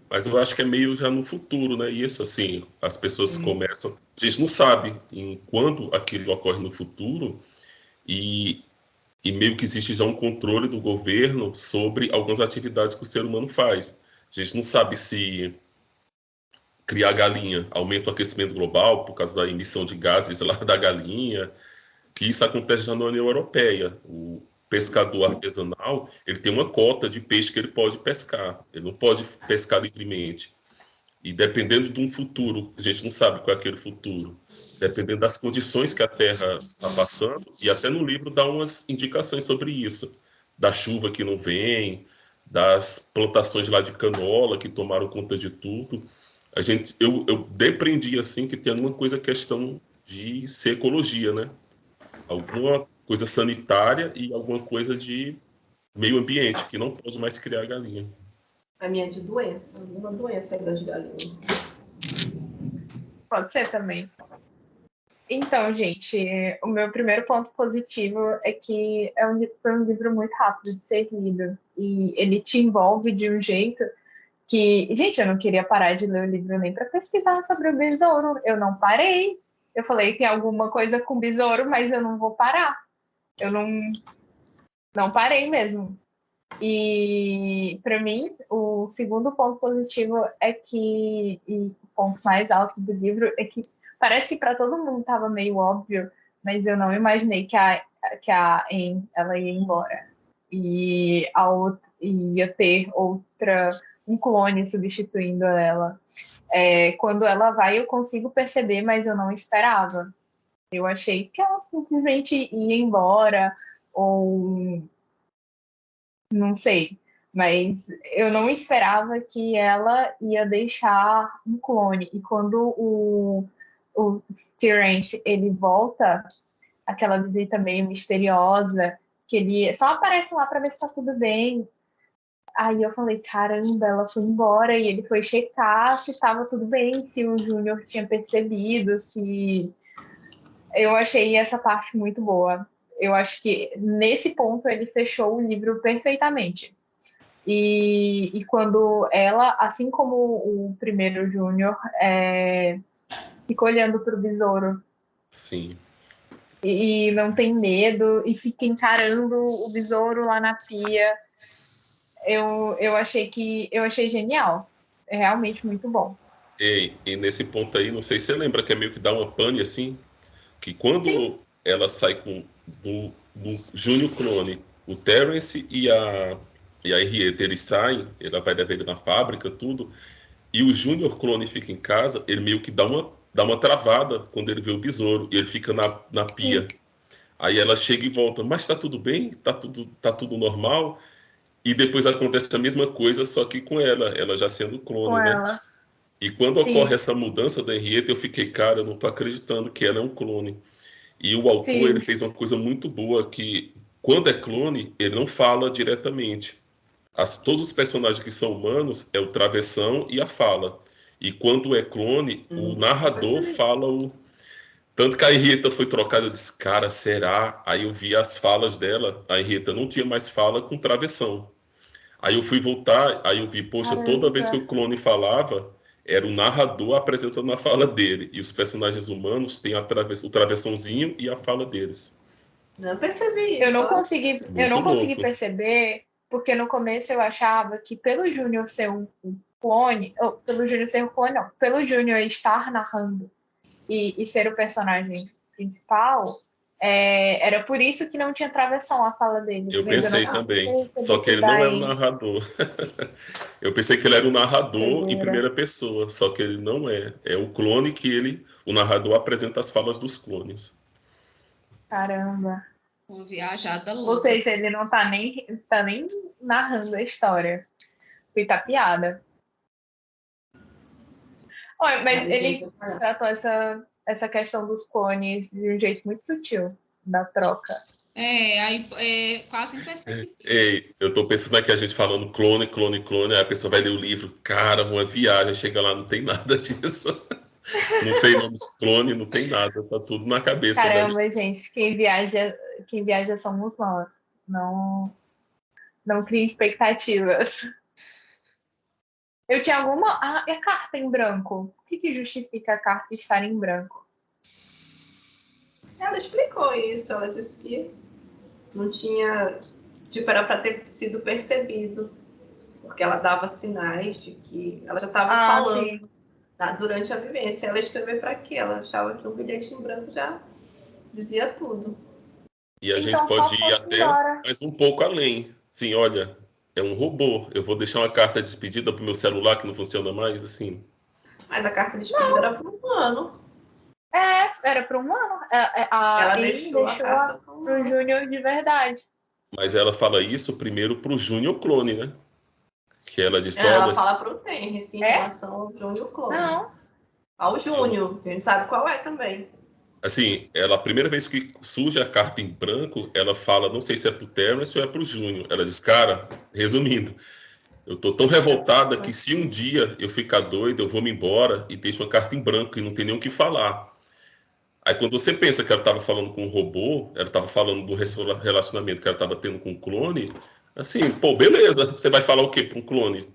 Mas eu acho que é meio já no futuro, né? Isso, assim, as pessoas começam... A gente não sabe quando aquilo ocorre no futuro e meio que existe já um controle do governo sobre algumas atividades que o ser humano faz. A gente não sabe se criar galinha aumenta o aquecimento global por causa da emissão de gases lá da galinha, que isso acontece já na União Europeia. O pescador artesanal, ele tem uma cota de peixe que ele pode pescar, ele não pode pescar livremente. E dependendo de um futuro, a gente não sabe qual é aquele futuro, dependendo das condições que a Terra está passando, e até no livro dá umas indicações sobre isso, da chuva que não vem, das plantações lá de canola que tomaram conta de tudo. Eu depreendi assim que tem alguma coisa questão de ser ecologia, né? Alguma coisa sanitária e alguma coisa de meio ambiente, que não pode mais criar galinha. A minha é de doença, alguma doença aí das galinhas. Pode ser também. Então, gente, o meu primeiro ponto positivo é que foi um livro muito rápido de ser lido. E ele te envolve de um jeito que... Gente, eu não queria parar de ler o livro nem para pesquisar sobre o besouro. Eu não parei. Eu falei, tem alguma coisa com besouro, mas eu não vou parar. Eu não parei mesmo. E, para mim, o segundo ponto positivo é que... E o ponto mais alto do livro é que parece que para todo mundo estava meio óbvio, mas eu não imaginei que a Anne, ela ia embora. E ia ter um clone substituindo ela. Quando ela vai, eu consigo perceber, mas eu não esperava. Eu achei que ela simplesmente ia embora, ou não sei. Mas eu não esperava que ela ia deixar um clone. E quando o Terence, ele volta, aquela visita meio misteriosa, que ele só aparece lá para ver se tá tudo bem. Aí eu falei, caramba, ela foi embora, e ele foi checar se estava tudo bem, se o Júnior tinha percebido, se... Eu achei essa parte muito boa. Eu acho que nesse ponto ele fechou o livro perfeitamente. E quando ela, assim como o primeiro Júnior, fica olhando para o besouro. Sim. E não tem medo, e fica encarando o besouro lá na pia. Eu achei genial. É realmente muito bom. E nesse ponto aí, não sei se você lembra que é meio que dá uma pane assim, que quando Sim. ela sai com o Júnior clone, o Terence e a Henrietta, eles saem, ela vai levar ele na fábrica, tudo, e o Júnior clone fica em casa, ele meio que dá uma travada quando ele vê o besouro, e ele fica na pia. Sim. Aí ela chega e volta, mas tá tudo bem? Tá tudo normal? E depois acontece a mesma coisa, só que com ela já sendo clone, Com né? ela. E quando Sim. ocorre essa mudança da Henrietta, eu fiquei, cara, eu não tô acreditando que ela é um clone. E o autor, ele Sim. fez uma coisa muito boa, que quando é clone, ele não fala diretamente. Todos os personagens que são humanos é o travessão e a fala. E quando é clone, o narrador fala o... Tanto que a Henrietta foi trocada, eu disse, cara, será? Aí eu vi as falas dela, a Henrietta não tinha mais fala com travessão. Aí eu fui voltar, aí eu vi, poxa, toda vez que Caramba. o clone falava, era o narrador apresentando a fala dele. E os personagens humanos têm o travessãozinho e a fala deles. Não percebi Eu isso, não ó. Muito consegui louco. perceber, porque no começo eu achava que pelo Júnior ser um clone, ou pelo Júnior ser um clone, não, pelo Júnior estar narrando e ser o personagem principal, era por isso que não tinha travessão a fala dele, Eu mas eu não pensei consegui também. Só perceber que que ele não era o daí narrador. Eu pensei que ele era o narrador em doideira. primeira pessoa, só que ele não é. É o clone o narrador apresenta as falas dos clones. Caramba. Uma viajada Ou louca. seja, ele não tá nem narrando a história. Foi tapeada. Olha, mas ele tratou essa questão dos clones de um jeito muito sutil, da troca. Aí é quase imperceptível. Ei, eu tô pensando aqui a gente falando clone, clone, clone, aí a pessoa vai ler o livro, cara, uma viagem, chega lá, não tem nada disso. Não tem nome de clone, não tem nada, tá tudo na cabeça da gente. Caramba, gente, quem viaja somos nós. Não, não crie expectativas. Eu tinha alguma. Ah, e a carta em branco? O que justifica a carta estar em branco? Ela explicou isso, ela disse que não tinha, tipo, era para ter sido percebido, porque ela dava sinais de que ela já estava falando Sim. durante a vivência. Ela escreveu para quê? Ela achava que um bilhete em branco já dizia tudo. E a gente Então pode só ir fosse até embora. mais um pouco além. Sim, olha, é um robô. Eu vou deixar uma carta de despedida pro meu celular que não funciona mais, assim. Mas a carta de despedida era por um ano. Era para um ano. A Ela Amy deixou a deixou carta por um pro ano. Júnior de verdade. Mas ela fala isso primeiro pro Júnior Clone, né? Que ela disse, olha, Ela fala para o Terence em relação ao Júnior Clone. Não. Ao Júnior, a gente sabe qual é também. assim, ela, a primeira vez que surge a carta em branco, ela fala, não sei se é pro Terence ou é pro Júnior. Ela diz, cara, resumindo, eu tô tão revoltada que se um dia eu ficar doida, eu vou me embora e deixo uma carta em branco e não tem nem o que falar. Aí quando você pensa que ela estava falando com um robô, ela estava falando do relacionamento que ela estava tendo com um clone, assim, pô, beleza, você vai falar o quê para um clone?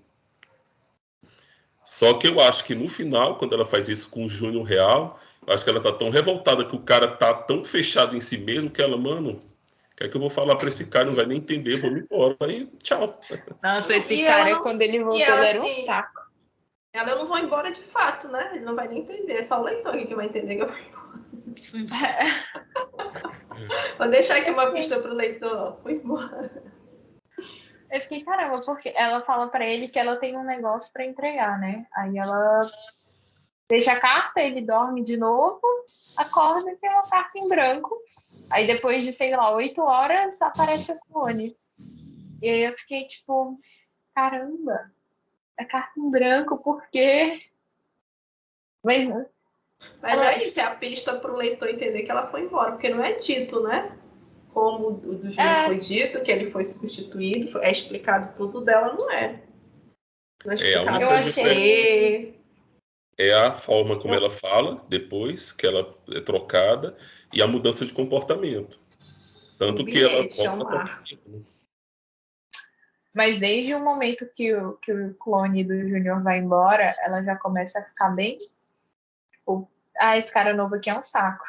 Só que eu acho que no final, quando ela faz isso com o Júnior real, eu acho que ela tá tão revoltada que o cara tá tão fechado em si mesmo que ela, mano, o que é que eu vou falar para esse cara? Não vai nem entender, vou me embora. Aí, tchau. Nossa, esse E cara, ela não, quando ele e voltou, ela ele era um assim, saco. eu não vou embora de fato, né? Ele não vai nem entender, é só o leitor que vai entender que eu vou embora. Vou deixar aqui uma pista pro leitor. Foi embora. Eu fiquei, caramba, porque ela fala pra ele que ela tem um negócio pra entregar, né? Aí ela deixa a carta, ele dorme de novo, acorda e tem uma carta em branco. Aí depois de, sei lá, 8 horas, aparece o clone. E aí eu fiquei tipo, caramba, a carta em branco, por quê? Mas É isso, é a pista pro leitor entender que ela foi embora, porque não é dito, né? Como o do Júnior foi dito, que ele foi substituído, é explicado tudo dela, não é. Não é explicado a eu achei... É a forma como ela fala depois, que ela é trocada, e a mudança de comportamento. Tanto que ela volta. Mas desde o momento que o clone do Júnior vai embora, ela já começa a ficar bem... Tipo, esse cara novo aqui é um saco.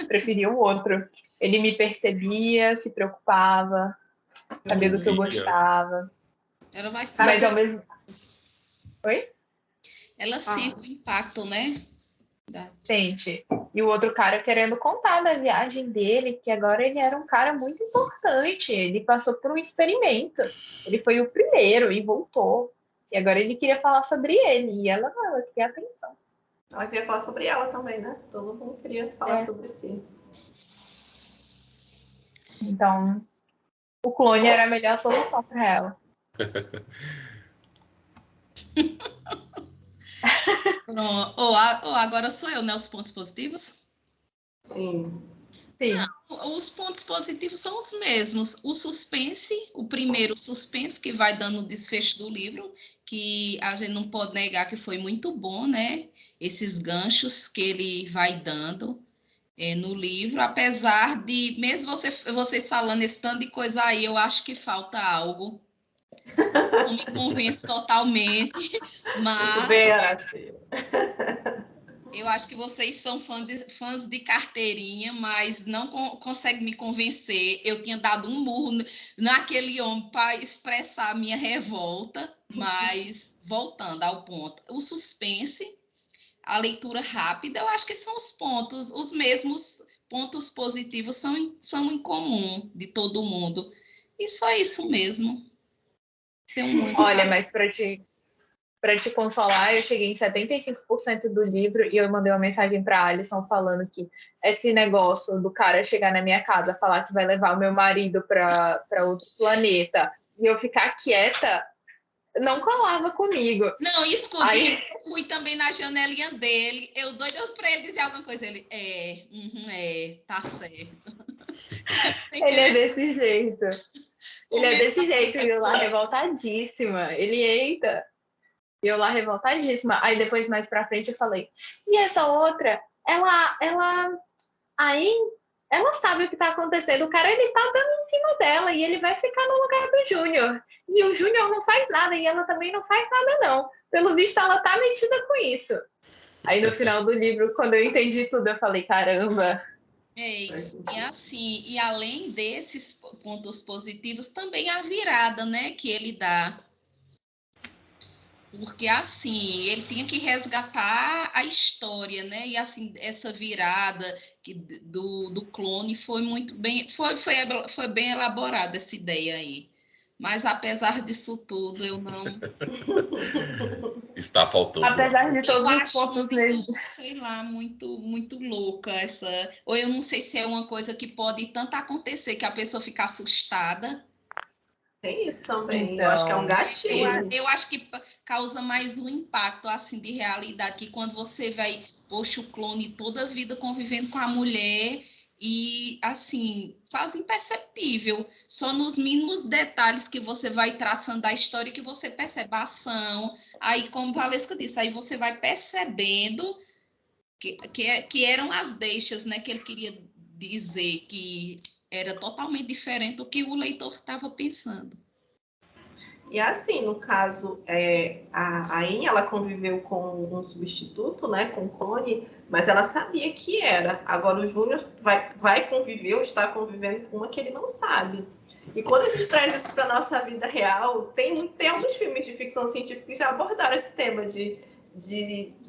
Preferia o outro. Ele me percebia, se preocupava, sabia do que eu gostava. Ela vai Mas ao mesmo... Oi? Ela sente o impacto, né? Sente. E o outro cara querendo contar da viagem dele, que agora ele era um cara muito importante. Ele passou por um experimento. Ele foi o primeiro e voltou. E agora ele queria falar sobre ele. E ela não, ela queria atenção. Ela queria falar sobre ela também, né? Todo mundo queria falar sobre si. Então, o clone era a melhor solução para ela. Agora sou eu, né? Os pontos positivos? Sim. Não, os pontos positivos são os mesmos. O suspense, o primeiro suspense que vai dando o desfecho do livro, que a gente não pode negar que foi muito bom, né? Esses ganchos que ele vai dando no livro, apesar de, mesmo vocês falando esse tanto de coisa aí, eu acho que falta algo. Não me convence totalmente, mas... Muito bem, Araci. Eu acho que vocês são fãs de carteirinha, mas não conseguem me convencer. Eu tinha dado um murro naquele homem para expressar a minha revolta, mas voltando ao ponto. O suspense, a leitura rápida, eu acho que são os mesmos pontos positivos são em comum de todo mundo. E só isso mesmo. Olha, mas para te consolar, eu cheguei em 75% do livro e eu mandei uma mensagem para Alison falando que esse negócio do cara chegar na minha casa, falar que vai levar o meu marido para outro planeta e eu ficar quieta, não colava comigo. Não, escuta, eu fui também na janelinha dele, eu doido para ele dizer alguma coisa, ele, tá certo. Ele é desse jeito. Ele é desse jeito, e eu lá revoltadíssima. Ele, eita... E eu lá revoltadíssima. Aí depois, mais pra frente, eu falei, e essa outra, ela sabe o que tá acontecendo. O cara, ele tá dando em cima dela e ele vai ficar no lugar do Júnior. E o Júnior não faz nada e ela também não faz nada, não. Pelo visto, ela tá metida com isso. Aí no final do livro, quando eu entendi tudo, eu falei, caramba. E assim, e além desses pontos positivos, também a virada, né, que ele dá. Porque, assim, ele tinha que resgatar a história, né? E, assim, essa virada do clone foi muito bem... Foi bem elaborada essa ideia aí. Mas, apesar disso tudo, eu não... Está faltando. Apesar de todos os pontos nele. Sei lá, muito louca essa... Ou eu não sei se é uma coisa que pode tanto acontecer que a pessoa fica assustada. Tem isso também, então, eu acho que é um gatilho. Eu acho que causa mais um impacto, assim, de realidade, que quando você vai, poxa, o clone toda a vida convivendo com a mulher e, assim, quase imperceptível, só nos mínimos detalhes que você vai traçando a história que você percebe a ação, aí, como Valesca disse, aí você vai percebendo que eram as deixas, né, que ele queria dizer, que era totalmente diferente do que o leitor estava pensando. E assim, no caso, a In, ela conviveu com um substituto, né, com o clone, mas ela sabia que era. Agora o Júnior vai conviver ou está convivendo com uma que ele não sabe. E quando a gente traz isso para a nossa vida real, tem alguns filmes de ficção científica que já abordaram esse tema de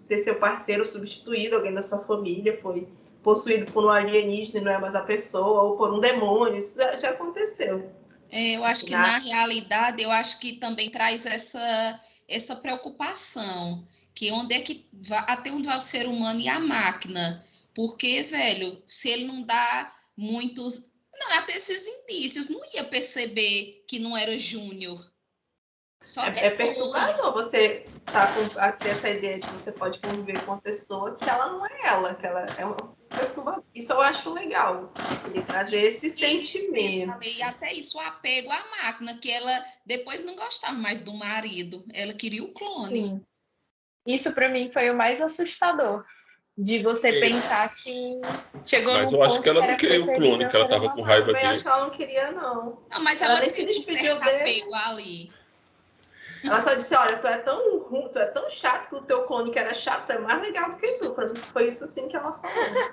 ter seu parceiro substituído, alguém da sua família foi possuído por um alienígena e não é mais a pessoa, ou por um demônio, isso já aconteceu. Eu acho que, na realidade, eu acho que também traz essa preocupação, que onde é que até onde vai o ser humano e a máquina? Porque, velho, se ele não dá muitos... Não, até esses indícios, não ia perceber que não era Júnior. É perturbador você ter essa ideia de que você pode conviver com uma pessoa que ela não é ela, que ela é uma perturbador. Isso eu acho legal, ele trazer esse sentimento. E até isso, o apego à máquina, que ela depois não gostava mais do marido, ela queria o clone. Sim. Isso para mim foi o mais assustador, de você pensar que chegou Mas num eu acho ponto que ela que não era queria o clone, que ela tava com raiva Eu dele. acho que ela não queria, não. Não, mas ela nem teve se despediu um dele. apego ali. Ela só disse, olha, tu é tão ruim, tu é tão chato, que o teu clone que era chato é mais legal do que tu. Pra mim foi isso assim que ela falou.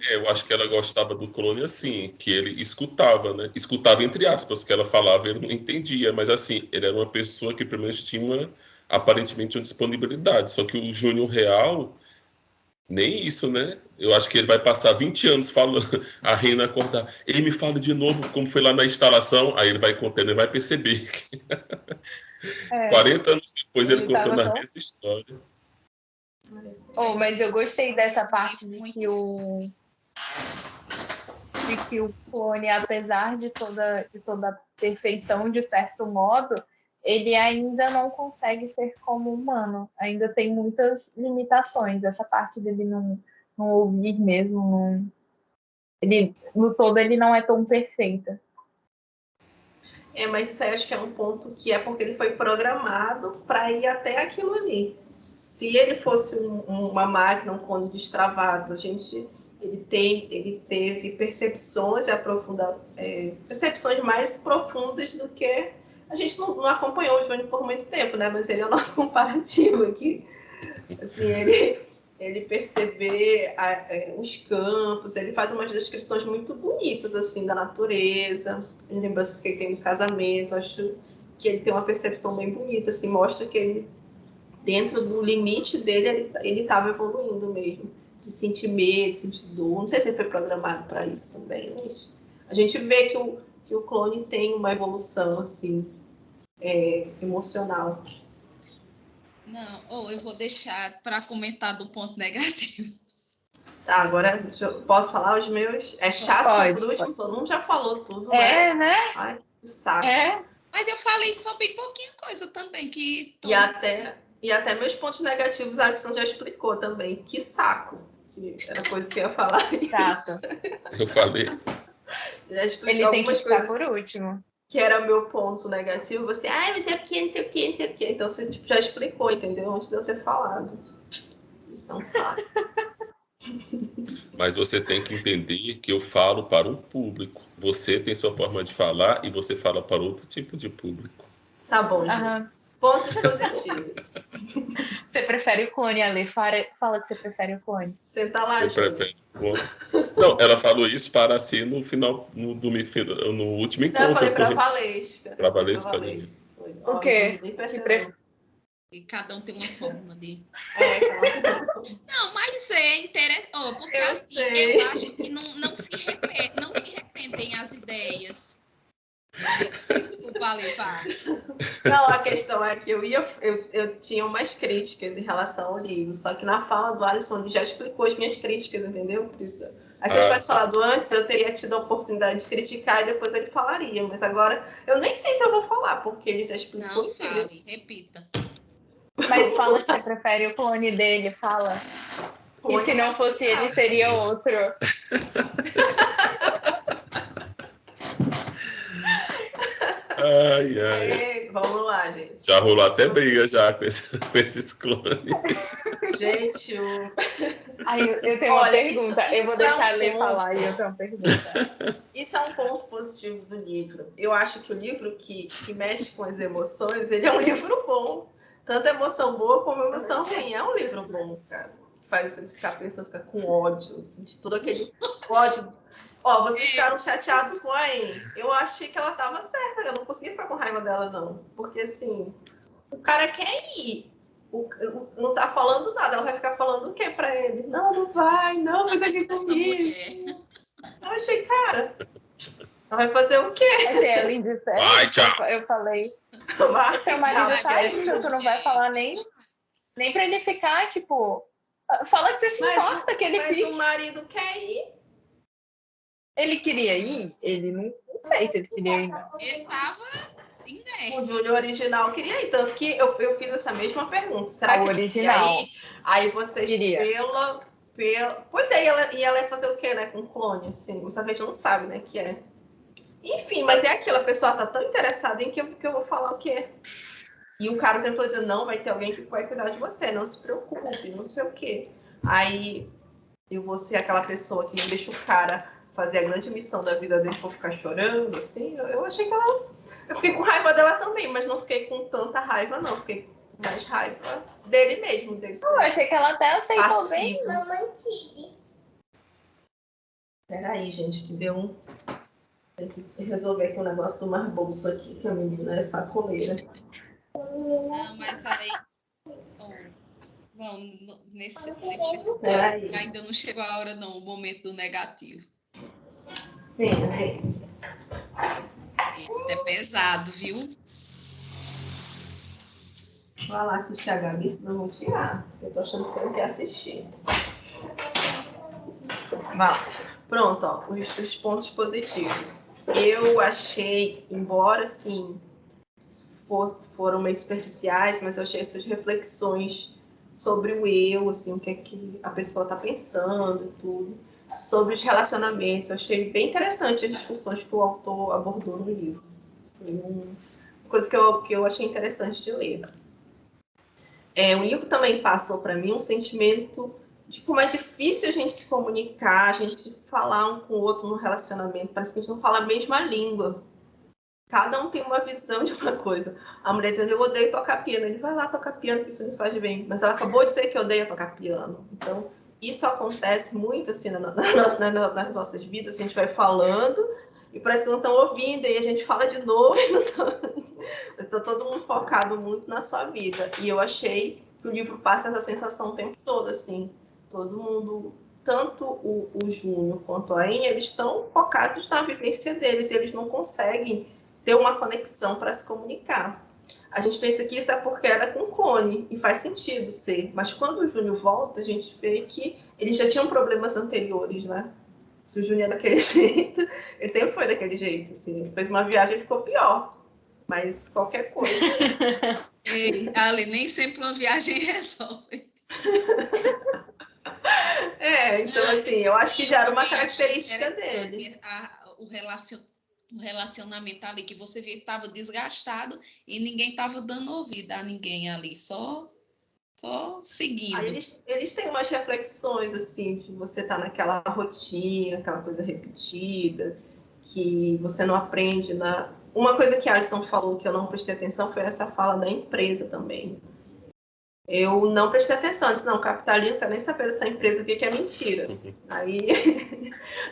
Eu acho que ela gostava do clone assim, que ele escutava, né? Escutava entre aspas, que ela falava, ele não entendia, mas assim, ele era uma pessoa que pelo menos tinha aparentemente uma disponibilidade, só que o Júnior real, nem isso, né? Eu acho que ele vai passar 20 anos falando, a Reina acordar, ele me fala de novo como foi lá na instalação, aí ele vai contando, ele vai perceber que 40 anos depois ele contando a mesma história. Mas eu gostei dessa parte de que o clone, apesar de toda a perfeição, de certo modo, ele ainda não consegue ser como humano. Ainda tem muitas limitações. Essa parte dele não ouvir mesmo. No todo, ele não é tão perfeito. Mas isso aí acho que é um ponto que é porque ele foi programado para ir até aquilo ali. Se ele fosse uma máquina, um clone destravado, ele teve percepções percepções mais profundas do que a gente não acompanhou o Júnior por muito tempo, né? Mas ele é o nosso comparativo aqui. Assim, ele perceber os campos, ele faz umas descrições muito bonitas assim da natureza, lembranças que ele tem no casamento. Acho que ele tem uma percepção bem bonita, assim, mostra que ele, dentro do limite dele, ele estava evoluindo mesmo, de sentir medo, de sentir dor. Não sei se ele foi programado para isso também, mas a gente vê que o clone tem uma evolução assim emocional. Não, eu vou deixar para comentar do ponto negativo. Tá, agora posso falar os meus? É chato por último, todo mundo já falou tudo, né? Né? Ai, que saco. Mas eu falei só bem pouquinha coisa também. E até meus pontos negativos a Alisson já explicou também. Que saco. Era coisa que eu ia falar. Exato. Eu falei. Já expliquei ele tem que algumas ficar coisas por último. Que era meu ponto negativo. Você, mas é porque não sei o que, não sei o que. Então você já explicou, entendeu? Antes de eu ter falado. Isso é um saco. Mas você tem que entender que eu falo para um público. Você tem sua forma de falar e você fala para outro tipo de público. Tá bom, gente. Pontos positivos. Você prefere o clone, Ale? Fala que você prefere o clone. Senta lá, Eu Júlia. prefiro o clone. Não, ela falou isso para si no final, no último encontro. Não, eu falei para Valesca. Para Valesca. O quê? E cada um tem uma forma de... Não, mas é interessante. Porque assim, eu acho que não se arrependem as ideias. Desculpa, Levá. Não, a questão é que eu tinha umas críticas em relação ao livro, só que na fala do Alisson ele já explicou as minhas críticas, entendeu? Por isso. Aí se eu tivesse falado antes, eu teria tido a oportunidade de criticar e depois ele falaria. Mas agora eu nem sei se eu vou falar, porque ele já explicou. Não fale, repita. Mas fala que você prefere o clone dele, fala. E se não fosse ele, seria outro. Ai. Vamos lá, gente. Já rolou até briga já com esses clones. Gente, eu tenho uma pergunta. Eu vou deixar ele falar e eu tenho uma pergunta. Isso é um ponto positivo do livro. Eu acho que o livro que mexe com as emoções, ele é um livro bom. Tanto emoção boa como emoção ruim. É um livro bom, cara. Faz você ficar pensando, ficar com ódio, sentir todo aquele ódio. Vocês ficaram chateados com a Anne. Eu achei que ela tava certa. Eu não conseguia ficar com raiva dela, não. Porque, assim, o cara quer ir. não tá falando nada, ela vai ficar falando o quê pra ele? Não, não vai, não, fica aqui comigo. Eu achei, cara, ela vai fazer o quê? Achei ela indiscreta. Vai, tchau. Eu falei, Vai, seu marido tchau. tá indo, tu não vai falar nem pra ele ficar, tipo, fala que você se importa, que ele fique. Mas o marido quer ir. Ele queria ir? Ele não sei se ele queria ir, não. Ele tava O Júnior original queria ir, tanto que eu fiz essa mesma pergunta. Será que o ele original queria ir? Aí vocês queria. Pois é, e ela ia fazer o quê, né? Com clone, assim. Muita gente não sabe, né? Que é. Enfim, mas é aquilo, a pessoa tá tão interessada em que eu vou falar o quê? E o cara tentou dizer, não, vai ter alguém que vai cuidar de você, não se preocupe, não sei o quê. Aí eu vou ser aquela pessoa que não deixa o cara fazer a grande missão da vida dele por ficar chorando, assim. Eu achei que ela... Eu fiquei com raiva dela também, mas não fiquei com tanta raiva, não. Fiquei com mais raiva dele mesmo. Eu achei que ela até aceitou passivo. bem. Mamãe tire. Peraí, gente, que deu um... Tem que resolver aqui um negócio do marbolso aqui, que a menina é sacoleira. Não, mas aí... Não, nesse ainda não chegou a hora, não, o momento do negativo. Vem. Isso é pesado, viu? Vai lá assistir a Gabi, senão eu vou tirar. Eu tô achando que você não quer assistir. Vai lá. Pronto, ó, os pontos positivos. Eu achei, embora, assim, foram meio superficiais, mas eu achei essas reflexões sobre o eu, assim, o que é que a pessoa está pensando e tudo, sobre os relacionamentos. Eu achei bem interessante as discussões que o autor abordou no livro. Foi uma coisa que eu achei interessante de ler. O livro também passou para mim um sentimento de como é difícil a gente se comunicar, a gente falar um com o outro no relacionamento. Parece que a gente não fala a mesma língua. Cada um tem uma visão de uma coisa. A mulher dizendo, eu odeio tocar piano. Ele vai lá tocar piano, que isso me faz bem. Mas ela acabou de dizer que odeia tocar piano. Então, isso acontece muito assim nas nossas vidas. A gente vai falando e parece que não estão ouvindo. E a gente fala de novo e não está todo mundo focado muito na sua vida. E eu achei que o livro passa essa sensação o tempo todo, assim. Todo mundo, tanto o Júnior quanto a Ain, eles estão focados na vivência deles. E eles não conseguem ter uma conexão para se comunicar. A gente pensa que isso é porque era com clone, e faz sentido ser. Mas quando o Júnior volta, a gente vê que eles já tinham problemas anteriores, né? Se o Júnior é daquele jeito, ele sempre foi daquele jeito. Assim. Ele fez uma viagem e ficou pior. Mas qualquer coisa. Ei, Ali, nem sempre uma viagem resolve. Então, assim, eu acho que já era uma característica dele. O relacionamento ali, que você via que estava desgastado e ninguém estava dando ouvido a ninguém ali, só seguindo. Aí eles têm umas reflexões, assim, de você estar naquela rotina, aquela coisa repetida, que você não aprende na... Uma coisa que a Alisson falou que eu não prestei atenção foi essa fala da empresa também. Eu não prestei atenção, disse, não, capitalismo, não quero nem saber dessa empresa, o que é mentira. Aí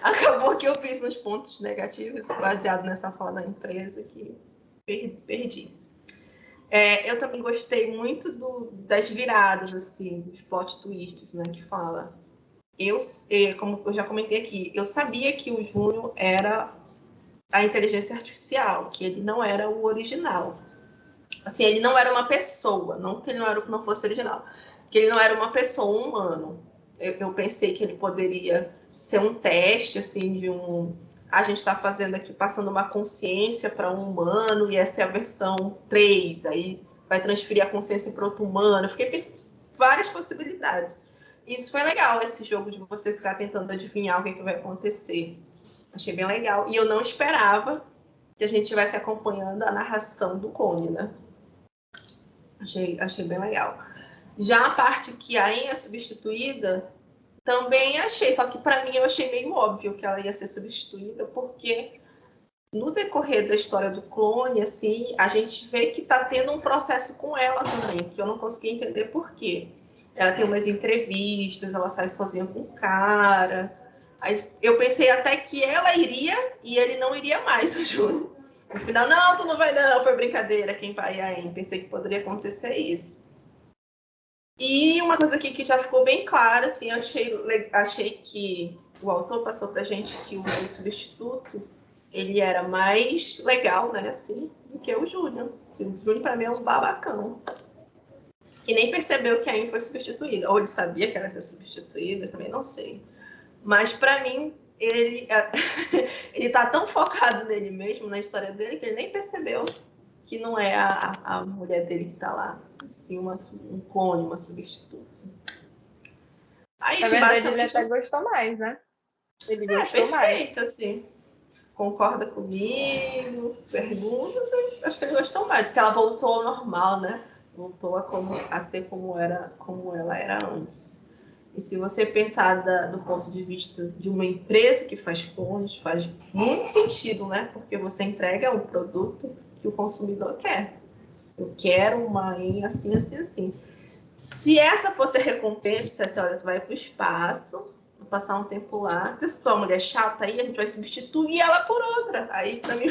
acabou que eu fiz uns pontos negativos baseado nessa fala da empresa que perdi. Eu também gostei muito das viradas, assim, dos plot twists, né, que fala. Como eu já comentei aqui, eu sabia que o Júnior era a inteligência artificial, que ele não era o original. Assim, ele não era uma pessoa, não que ele não fosse original, que ele não era uma pessoa, um humano. Eu pensei que ele poderia ser um teste, assim, de um... A gente está fazendo aqui, passando uma consciência para um humano, e essa é a versão 3, aí vai transferir a consciência para outro humano. Eu fiquei pensando várias possibilidades. Isso foi legal, esse jogo de você ficar tentando adivinhar o que vai acontecer. Achei bem legal. E eu não esperava que a gente estivesse acompanhando a narração do Cone, né? Achei bem legal. Já a parte que a Ain é substituída, também achei, só que para mim eu achei meio óbvio que ela ia ser substituída, porque no decorrer da história do clone, assim, a gente vê que está tendo um processo com ela também, que eu não consegui entender por quê. Ela tem umas entrevistas, ela sai sozinha com o cara. Aí eu pensei até que ela iria e ele não iria mais, o Júnior. No final, não, tu não vai não, foi brincadeira, quem vai aí? Pensei que poderia acontecer isso. E uma coisa aqui que já ficou bem clara, assim, eu achei que o autor passou pra gente que o substituto, ele era mais legal, né, assim, do que o Júnior. Assim, o Júnior, pra mim, é um babacão. Que nem percebeu que a Amy foi substituída. Ou ele sabia que ela ia ser substituída, também não sei. Mas, pra mim, ele tá tão focado nele mesmo, na história dele, que ele nem percebeu que não é a mulher dele que tá lá. Assim, um clone, uma substituta. Aí, Na verdade, ele até gostou mais, né? Ele gostou perfeito, mais. Assim. Concorda comigo, pergunta, acho que ele gostou mais. Diz que ela voltou ao normal, né? Voltou a ser como ela era antes. E se você pensar do ponto de vista de uma empresa que faz clones, faz muito sentido, né? Porque você entrega um produto que o consumidor quer. Eu quero uma assim, assim, assim. Se essa fosse a recompensa, se olha, tu vai para o espaço, vou passar um tempo lá, se tua mulher chata aí, a gente vai substituir ela por outra. Aí, para mim,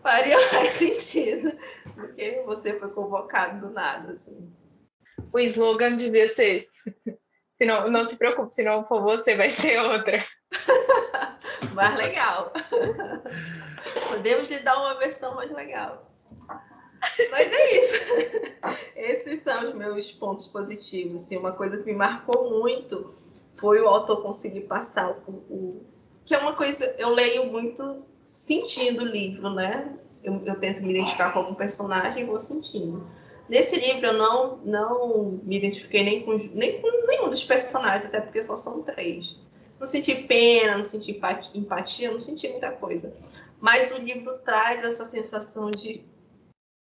faria mais sentido do que você foi convocado do nada, assim. O slogan devia ser: se não se preocupe, se não for você, vai ser outra. Mais legal. Podemos lhe dar uma versão mais legal. Mas é isso. Esses são os meus pontos positivos. Assim, uma coisa que me marcou muito foi o autor conseguir passar que é uma coisa, eu leio muito sentindo o livro, né? Eu tento me identificar com algum personagem e vou sentindo. Nesse livro eu não me identifiquei nem com nenhum dos personagens, até porque só são 3. Não senti pena, não senti empatia, não senti muita coisa. Mas o livro traz essa sensação de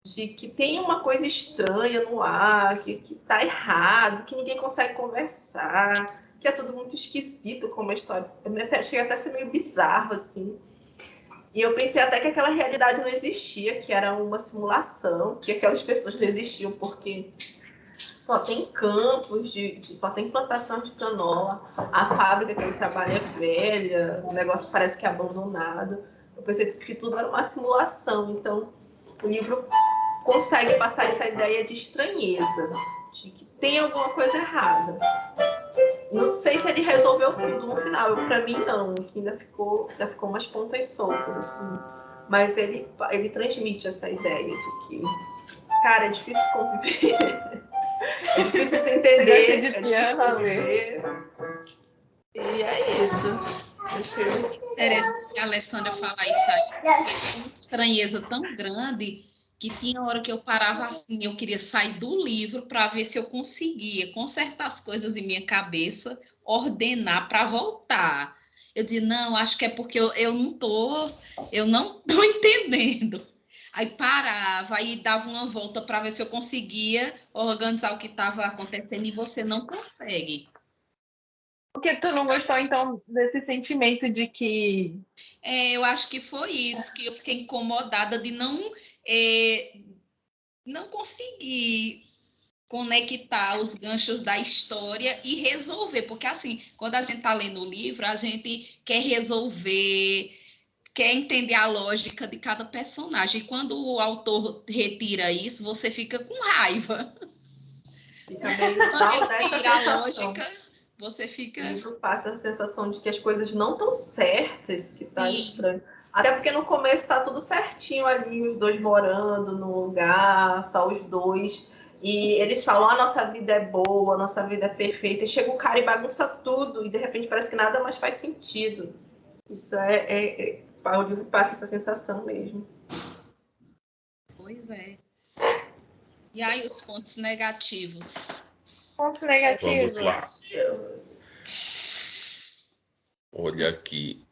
que tem uma coisa estranha no ar, que tá errado, que ninguém consegue conversar, que é tudo muito esquisito como a história. Chega até a ser meio bizarro, assim. E eu pensei até que aquela realidade não existia, que era uma simulação, que aquelas pessoas não existiam porque só tem campos, só tem plantações de canola, a fábrica que ele trabalha é velha, o negócio parece que é abandonado. Eu pensei que tudo era uma simulação, então o livro consegue passar essa ideia de estranheza, de que tem alguma coisa errada. Não sei se ele resolveu tudo no final, para mim não, que ainda ficou umas pontas soltas, assim. Mas ele transmite essa ideia de que, cara, é difícil conviver, é difícil se entender, De é difícil conviver. E é isso. Interessante a Alessandra falar isso aí, porque é uma estranheza tão grande que tinha hora que eu parava assim, eu queria sair do livro para ver se eu conseguia consertar as coisas em minha cabeça, ordenar para voltar. Eu disse, não, acho que é porque eu não tô entendendo. Aí parava, aí dava uma volta para ver se eu conseguia organizar o que estava acontecendo e você não consegue. Porque tu não gostou, então, desse sentimento de que... Eu acho que foi isso, que eu fiquei incomodada de não conseguir conectar os ganchos da história e resolver, porque assim, quando a gente está lendo o livro, a gente quer resolver, quer entender a lógica de cada personagem, e quando o autor retira isso, você fica com raiva. Fica meio Quando ele essa tira a sensação. lógica, você fica... O livro passa a sensação de que as coisas não estão certas, que tá estranho. Até porque no começo tá tudo certinho ali, os dois morando no lugar, só os dois. E eles falam, a nossa vida é boa, a nossa vida é perfeita. E chega o cara e bagunça tudo, e de repente parece que nada mais faz sentido. Isso o livro passa essa sensação mesmo. Pois é. E aí os pontos negativos? Pontos negativos. Vamos lá. Olha aqui.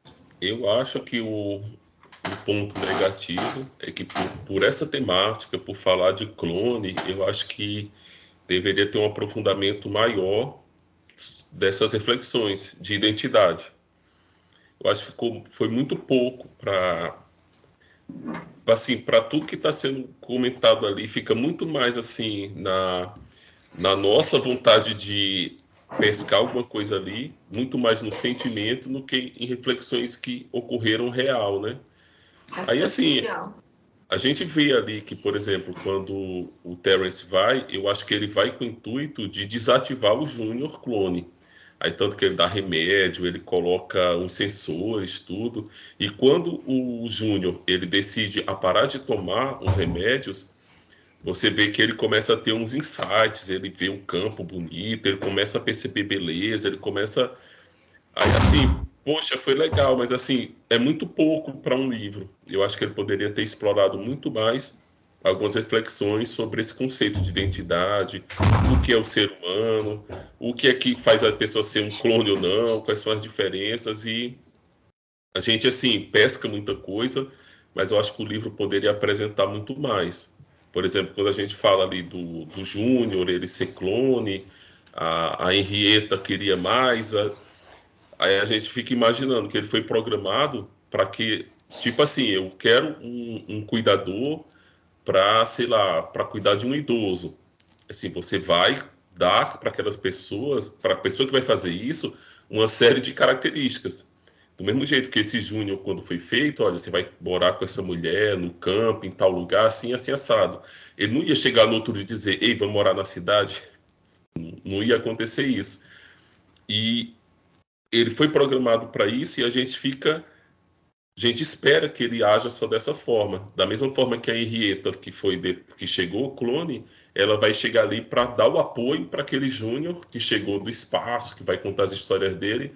Eu acho que o ponto negativo é que por essa temática, por falar de clone, eu acho que deveria ter um aprofundamento maior dessas reflexões de identidade. Eu acho que foi muito pouco para tudo que está sendo comentado ali, fica muito mais assim na nossa vontade de pescar alguma coisa ali, muito mais no sentimento do que em reflexões que ocorreram real, né? Aí assim, a gente vê ali que, por exemplo, quando o Terence vai, eu acho que ele vai com o intuito de desativar o Júnior clone. Aí tanto que ele dá remédio, ele coloca uns sensores, tudo. E quando o Júnior ele decide a parar de tomar os remédios, você vê que ele começa a ter uns insights, ele vê um campo bonito, ele começa a perceber beleza, ele começa... Aí, assim, poxa, foi legal, mas assim, é muito pouco para um livro. Eu acho que ele poderia ter explorado muito mais algumas reflexões sobre esse conceito de identidade, o que é o ser humano, o que é que faz a pessoa ser um clone ou não, quais são as diferenças. E a gente, assim, pesca muita coisa, mas eu acho que o livro poderia apresentar muito mais. Por exemplo, quando a gente fala ali do Júnior, ele ser clone, a Henrietta queria mais, aí a gente fica imaginando que ele foi programado para que, tipo assim, eu quero um cuidador para, sei lá, para cuidar de um idoso. Assim, você vai dar para aquelas pessoas, para a pessoa que vai fazer isso, uma série de características. Do mesmo jeito que esse Júnior, quando foi feito, olha, você vai morar com essa mulher no campo, em tal lugar, assim, assim, assado. Ele não ia chegar no outro dia e dizer, ei, vamos morar na cidade. Não ia acontecer isso. E ele foi programado para isso e a gente espera que ele haja só dessa forma. Da mesma forma que a Henrietta, que chegou, o clone, ela vai chegar ali para dar o apoio para aquele Júnior que chegou do espaço, que vai contar as histórias dele.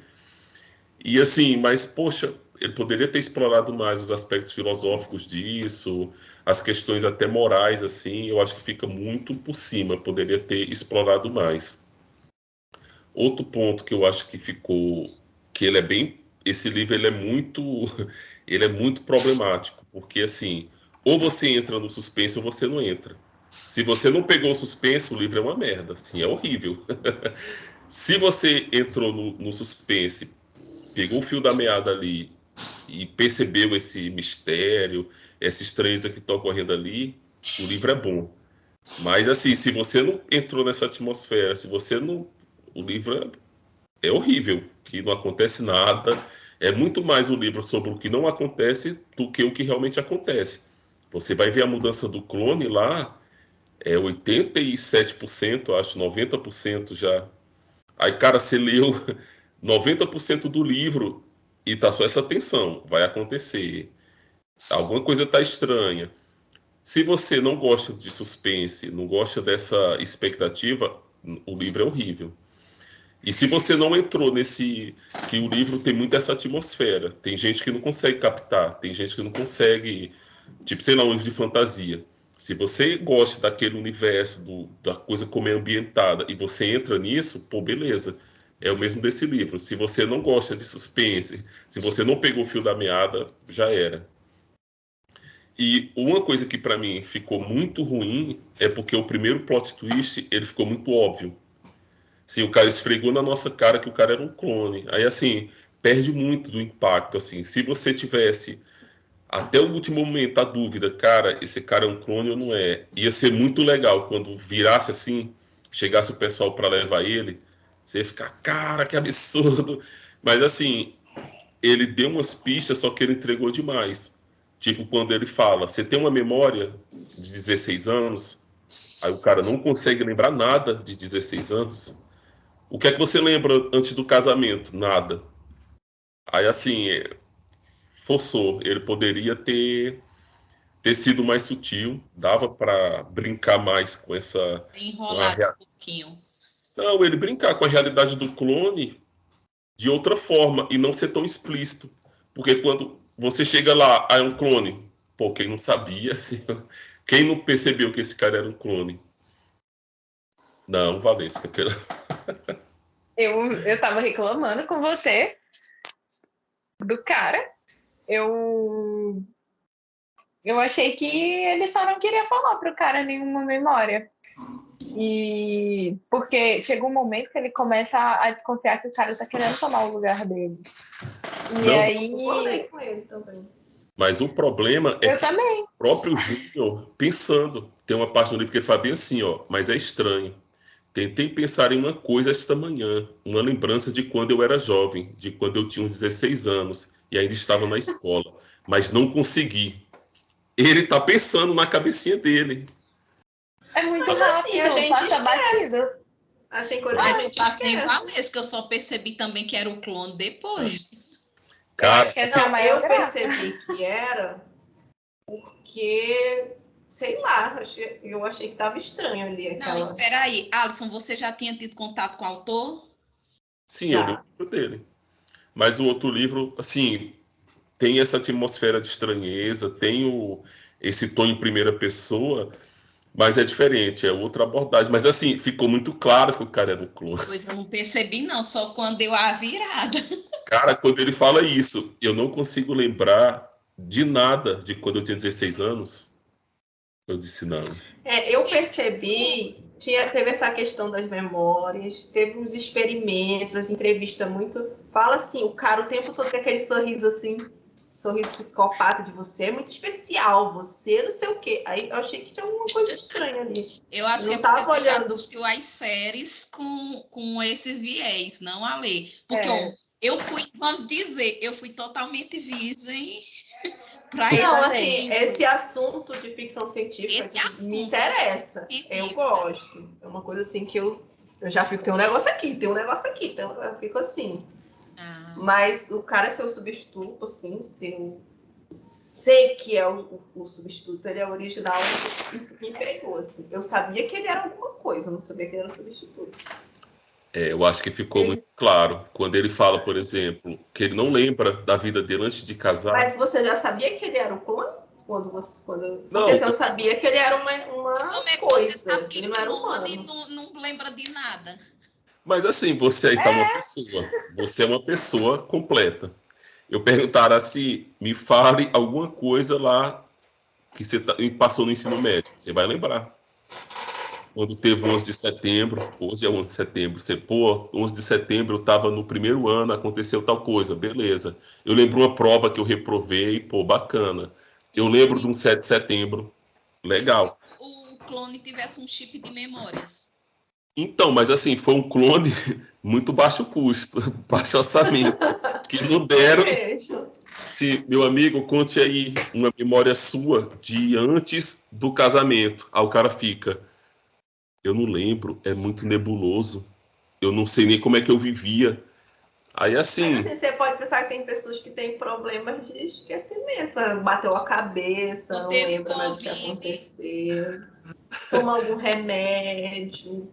E assim, mas poxa, ele poderia ter explorado mais os aspectos filosóficos disso, as questões até morais, assim, eu acho que fica muito por cima, poderia ter explorado mais. Outro ponto que eu acho que ficou, que ele é bem, esse livro ele é muito problemático, porque assim, ou você entra no suspense ou você não entra. Se você não pegou o suspense, o livro é uma merda, assim, é horrível. Se você entrou no suspense, pegou o fio da meada ali e percebeu esse mistério, essa estranheza que está ocorrendo ali, o livro é bom. Mas assim, se você não entrou nessa atmosfera, se você não, o livro é horrível, que não acontece nada. É muito mais um livro sobre o que não acontece do que o que realmente acontece. Você vai ver a mudança do clone lá, é 87%, acho, 90% já. Aí, cara, você leu 90% do livro e tá só essa tensão. Vai acontecer. Alguma coisa tá estranha. Se você não gosta de suspense, não gosta dessa expectativa, o livro é horrível. E se você não entrou nesse... que o livro tem muito essa atmosfera. Tem gente que não consegue captar, tem gente que não consegue... Tipo, sei lá, um livro de fantasia. Se você gosta daquele universo, da coisa como é ambientada, e você entra nisso, pô, beleza. É o mesmo desse livro. Se você não gosta de suspense, se você não pegou o fio da meada, já era. E uma coisa que para mim ficou muito ruim é porque o primeiro plot twist, ele ficou muito óbvio. Sim, o cara esfregou na nossa cara que o cara era um clone. Aí, assim, perde muito do impacto, assim. Se você tivesse, até o último momento, a dúvida, cara, esse cara é um clone ou não é? Ia ser muito legal quando virasse assim, chegasse o pessoal para levar ele, você ia ficar, cara, que absurdo. Mas, assim, ele deu umas pistas, só que ele entregou demais. Tipo, quando ele fala, você tem uma memória de 16 anos, aí o cara não consegue lembrar nada de 16 anos. O que é que você lembra antes do casamento? Nada. Aí, assim, forçou. Ele poderia ter sido mais sutil, dava para brincar mais com essa... Enrolado um pouquinho. Não, ele brincar com a realidade do clone de outra forma e não ser tão explícito. Porque quando você chega lá, é um clone. Pô, quem não sabia, assim, quem não percebeu que esse cara era um clone? Não, Valesca, pela... Eu tava reclamando com você do cara. Eu achei que ele só não queria falar pro cara nenhuma memória. E porque chega um momento que ele começa a desconfiar que o cara tá querendo tomar o lugar dele. E Não, aí. Eu concordei com ele também. mas o problema é Eu que também. o próprio Júnior, pensando, tem uma parte no livro que ele fala bem assim, ó, mas é estranho. Tentei pensar em uma coisa esta manhã, uma lembrança de quando eu era jovem, de quando eu tinha uns 16 anos e ainda estava na escola, mas não consegui. ele tá pensando na cabecinha dele. É muito Mas rápido, assim, a gente passa esquece. batido. Tem coisa que a Mas eu gente faço nem esquece. Valesca, que eu só percebi também que era o clone depois. Eu Cara, acho que essa é a Não, maior eu graça. percebi que era porque, sei lá, eu achei que tava estranho ali Não, aquela... espera aí. Alisson, você já tinha tido contato com o autor? sim, eu li o Já. livro dele. Mas o outro livro, assim, tem essa atmosfera de estranheza, tem esse tom em primeira pessoa, mas é diferente, é outra abordagem. Mas, assim, ficou muito claro que o cara era um clone. Pois eu não percebi, não, só quando deu a virada. Cara, quando ele fala isso, eu não consigo lembrar de nada de quando eu tinha 16 anos. Eu disse, não. Eu percebi, teve essa questão das memórias, teve uns experimentos, as entrevistas muito... Fala assim, o cara o tempo todo com aquele sorriso assim, sorriso psicopata de você é muito especial, você não sei o quê. Aí eu achei que tinha alguma coisa estranha ali. Eu acho Eu que não é porque tava você já olhando. assistiu as séries com esses viés, não a ler. Porque É. eu fui, vamos dizer, eu fui totalmente virgem para Não, também. assim, esse assunto de ficção científica Esse assunto me interessa. Eu gosto. É uma coisa assim que eu já fico, tem um negócio aqui, então eu fico assim. Mas o cara ser o substituto, assim, sei que é o substituto, ele é original, isso me pegou, assim. Eu sabia que ele era alguma coisa, eu não sabia que ele era o substituto. Eu acho que ficou muito claro quando ele fala, por exemplo, que ele não lembra da vida dele antes de casar. Mas você já sabia que ele era o clone? Porque Não, assim, eu sabia que ele era uma Como é que coisa, você sabe que ele não era clone humano. não lembra de nada? mas assim, você aí tá uma pessoa. Você é uma pessoa completa. Eu perguntaram assim, me fale alguma coisa lá que você passou no ensino médio. Você vai lembrar. Quando teve o 11 de setembro, hoje é 11 de setembro, você, pô, 11 de setembro eu estava no primeiro ano, aconteceu tal coisa, beleza. Eu lembro uma prova que eu reprovei, pô, bacana. Eu lembro de um 7 de setembro, legal. E se o clone tivesse um chip de memórias? Então, mas assim, foi um clone muito baixo custo, baixo orçamento, que não deram. Se, meu amigo, conte aí uma memória sua de antes do casamento. Aí o cara fica, eu não lembro, é muito nebuloso. Eu não sei nem como é que eu vivia. Aí assim. Mas assim, você pode pensar que tem pessoas que têm problemas de esquecimento. Bateu a cabeça, não lembra mais o que aconteceu. Toma algum remédio.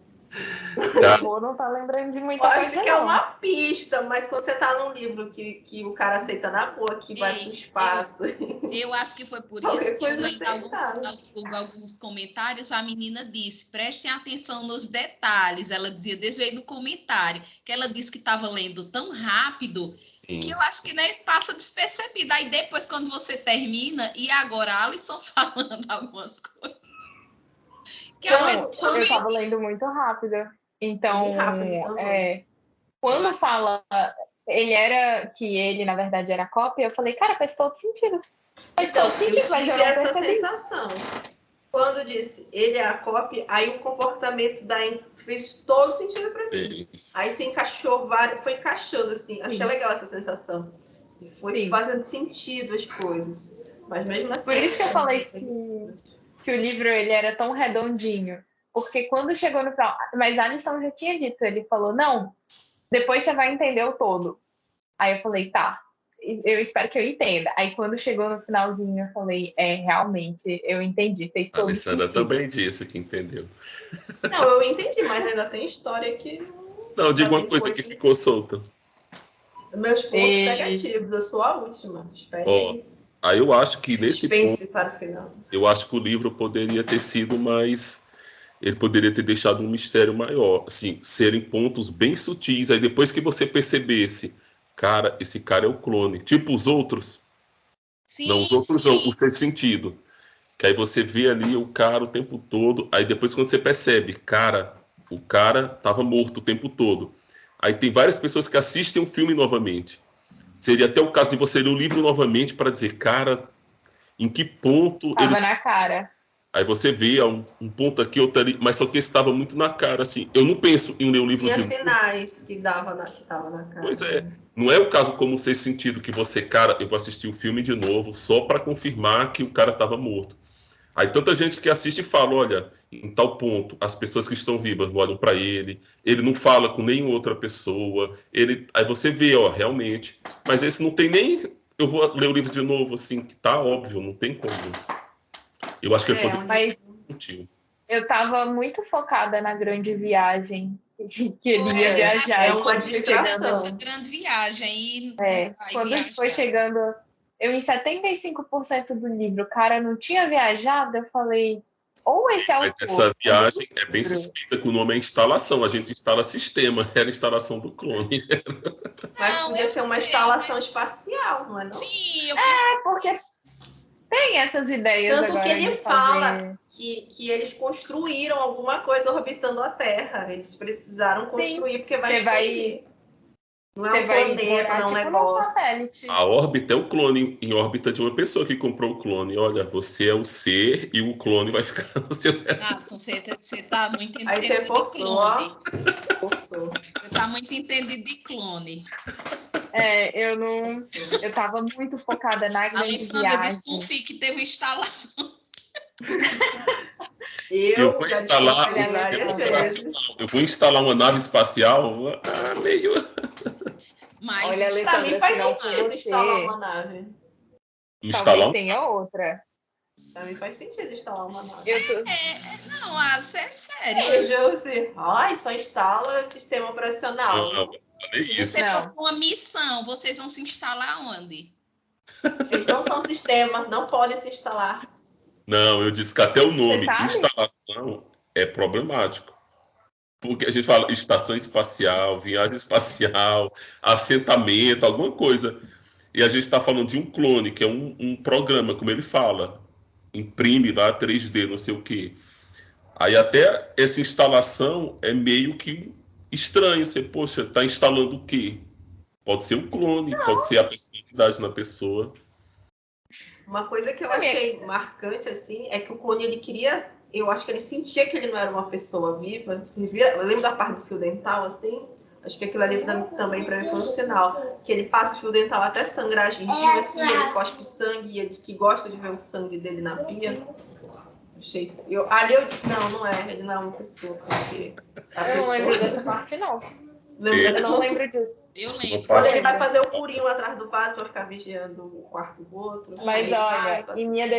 Ou não tá lembrando de muita Acho coisa, que é não. uma pista, mas quando você tá num livro que o cara aceita na boa, que vai pro espaço. Eu acho que foi por isso que eu lendo aceitável. alguns comentários, a menina disse, prestem atenção nos detalhes. Ela dizia, desde aí no comentário, que ela disse que estava lendo tão rápido que eu acho que nem passa despercebida. Aí depois, quando você termina, e agora a Alisson falando algumas coisas. Que Não, eu tava lendo muito rápido. Então, quando fala que ele, na verdade, era cópia, eu falei, cara, faz todo sentido. Faz todo sentido, mas eu não essa percebi. sensação. Quando disse ele é a cópia, aí o comportamento fez todo sentido para mim. Aí se encaixou, foi encaixando assim. Achei legal essa sensação. Foi fazendo sentido as coisas. Mas mesmo assim. Por isso que eu falei que o livro ele era tão redondinho. Porque quando chegou no final. Mas Alisson já tinha dito, ele falou, não, depois você vai entender o todo. Aí eu falei, tá, eu espero que eu entenda. Aí quando chegou no finalzinho, eu falei, realmente, eu entendi, fez todo sentido. A Alessandra também disse que entendeu. Não, eu entendi, mas ainda tem história que... Não, diga uma coisa que ficou solta. Meus pontos negativos, eu sou a última. Espere aí. Aí eu acho que nesse ponto, para o final. Eu acho que o livro poderia ter sido mais... Ele poderia ter deixado um mistério maior. Assim, serem pontos bem sutis. Aí depois que você percebesse, cara, esse cara é o clone. Tipo os outros. Sim, não, os outros não, o sexto sentido. Que aí você vê ali o cara o tempo todo. Aí depois quando você percebe, cara, o cara tava morto o tempo todo. Aí tem várias pessoas que assistem o filme novamente. Seria até o caso de você ler o livro novamente para dizer, cara, em que ponto Tava na cara. Aí você vê um ponto aqui, outro ali, mas só que esse estava muito na cara, assim. Eu não penso em ler o livro Tinha de sinais que tava na cara. Pois é. Não é o caso como Sexto Sentido, que você, cara, eu vou assistir o filme de novo só para confirmar que o cara estava morto. Aí tanta gente que assiste e fala, olha, em tal ponto, as pessoas que estão vivas não olham para ele não fala com nenhuma outra pessoa, aí você vê, ó, realmente. Mas esse não tem nem... Eu vou ler o livro de novo, assim, que tá óbvio, não tem como. Eu acho que ele poderia Mas sentir. eu tava muito focada na grande viagem que ele ia viajar. É uma distração. Essa grande viagem. Quando foi chegando... Eu, em 75% do livro, o cara não tinha viajado, eu falei, ou esse autor... Mas essa viagem é bem suspeita, que o nome é instalação. A gente instala sistema, era a instalação do clone. Mas podia ser uma instalação espacial, não é não? Sim, porque tem essas ideias Tanto agora que ele de fala fazer... que eles construíram alguma coisa orbitando a Terra. Eles precisaram construir porque vai explodir. Não é um planeta, não é um negócio. A órbita é o clone em órbita de uma pessoa que comprou o clone. Olha, você é o ser e o clone vai ficar no seu... Nossa, você tá muito entendido. Aí você forçou. Você tá muito entendido de clone. Eu não... Eu tava muito focada na grande viagem. Desconfie que teve instalação. Eu vou instalar um sistema operacional. Eu vou instalar uma nave espacial meio... Mas olha, Alessandra, pra mim faz sentido instalar uma nave. Talvez tenha outra. Pra mim faz sentido instalar uma nave. Não, é sério. Só instala o sistema operacional. Não, se você for uma missão, vocês vão se instalar onde? Eles não são sistema, não podem se instalar. Não, eu disse que até o nome instalação é problemático. Porque a gente fala estação espacial, viagem espacial, assentamento, alguma coisa. E a gente está falando de um clone, que é um programa, como ele fala. Imprime lá 3D, não sei o quê. Aí até essa instalação é meio que estranho. Você, poxa, está instalando o quê? Pode ser um clone, pode ser a personalidade na pessoa. Uma coisa que eu achei marcante, assim, é que o clone, ele queria... Eu acho que ele sentia que ele não era uma pessoa viva. Eu lembro da parte do fio dental, assim. Acho que aquilo ali também para mim foi um sinal. Que ele passa o fio dental até sangrar a gengiva, assim, ele cospe sangue e ele diz que gosta de ver o sangue dele na pia. Ali eu disse, não é, ele não é uma pessoa. Porque eu não lembro dessa parte, não. Eu não lembro disso. Eu lembro. Quando ele vai fazer o furinho atrás do vaso para ficar vigiando o quarto do outro. Mas olha, em minha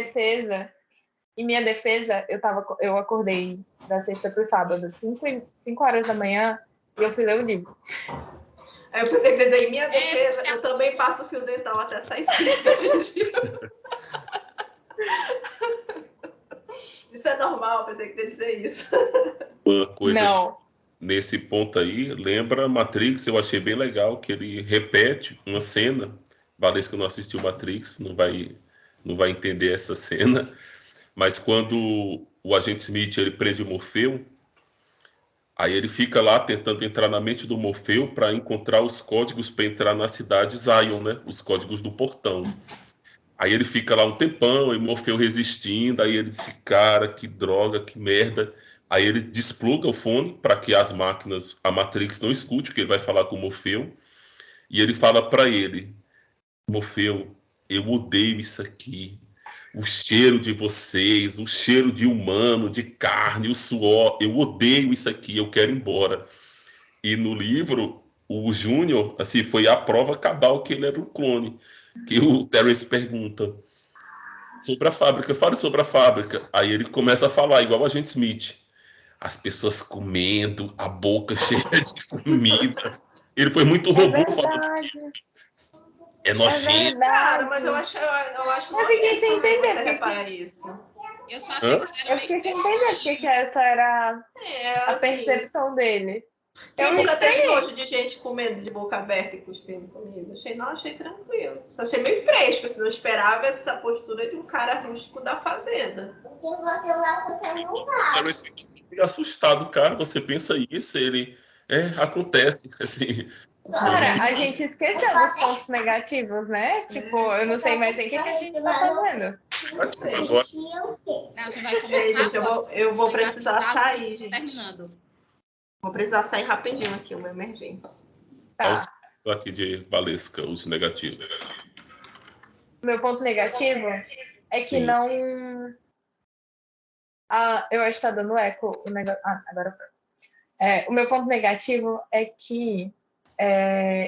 defesa, eu acordei da sexta para o sábado, 5 horas da manhã, e eu fui ler o livro. Aí eu pensei que dizer, em minha defesa, eu também passo o fio dental até sair gengiva. Isso é normal, eu pensei que ia dizer isso. Uma coisa não. Nesse ponto aí, lembra Matrix, eu achei bem legal que ele repete uma cena. Valesca não assistiu Matrix, não vai entender essa cena. Mas quando o agente Smith ele prende o Morfeu, aí ele fica lá tentando entrar na mente do Morfeu para encontrar os códigos para entrar na cidade Zion, né? Os códigos do portão. Aí ele fica lá um tempão, e Morfeu resistindo, aí ele disse, cara, que droga, que merda. Aí ele despluga o fone para que as máquinas, a Matrix não escute o que ele vai falar com o Morfeu. E ele fala para ele, Morfeu, eu odeio isso aqui. O cheiro de vocês, o cheiro de humano, de carne, o suor, eu odeio isso aqui, eu quero ir embora. E no livro, o Júnior, assim, foi a prova cabal que ele era um clone. Que o Terence pergunta sobre a fábrica, fale sobre a fábrica. Aí ele começa a falar, igual o agente Smith. As pessoas comendo, a boca cheia de comida. Ele foi muito robô falando. É nojento. Cara, mas eu acho eu fiquei sem entender. Você repara isso. Eu só achei que eu fiquei sem entender porque essa era a percepção dele. Eu nunca teve nojo de gente comendo de boca aberta e cuspindo comida. Achei tranquilo. Só achei meio fresco, assim, não esperava essa postura de um cara rústico da fazenda. Eu fiquei assustado, cara. Você pensa isso, ele... acontece, assim... Cara, a gente esqueceu dos pontos negativos, né? Tipo, eu não sei mais em que a gente tá fazendo. Mas agora... Não, você vai começar Ei, gente, agora. eu vou precisar sair, gente. Terminando. Vou precisar sair rapidinho aqui, uma emergência. Aos Tá. aqui de Valesca, os negativos. Meu ponto negativo é que Sim. não. Eu acho que tá dando eco o negócio. Agora foi. O meu ponto negativo é que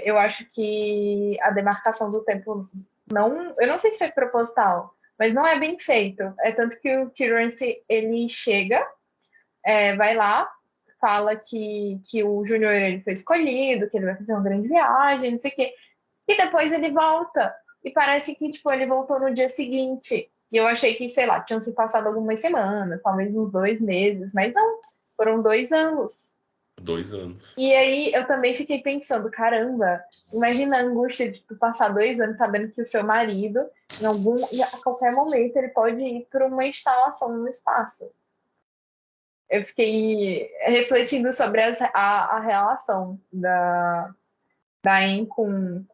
eu acho que a demarcação do tempo não. Eu não sei se foi proposital, mas não é bem feito. É tanto que o Terence, ele chega, vai lá, fala que o Júnior ele foi escolhido, que ele vai fazer uma grande viagem, não sei o quê. E depois ele volta. E parece que, tipo, ele voltou no dia seguinte. E eu achei que, sei lá, tinham se passado algumas semanas, talvez uns 2 meses, mas não, foram 2 anos. 2 anos. E aí eu também fiquei pensando, caramba, imagina a angústia de tu passar 2 anos sabendo que o seu marido, a qualquer momento, ele pode ir para uma instalação no espaço. Eu fiquei refletindo sobre a relação da Ayn com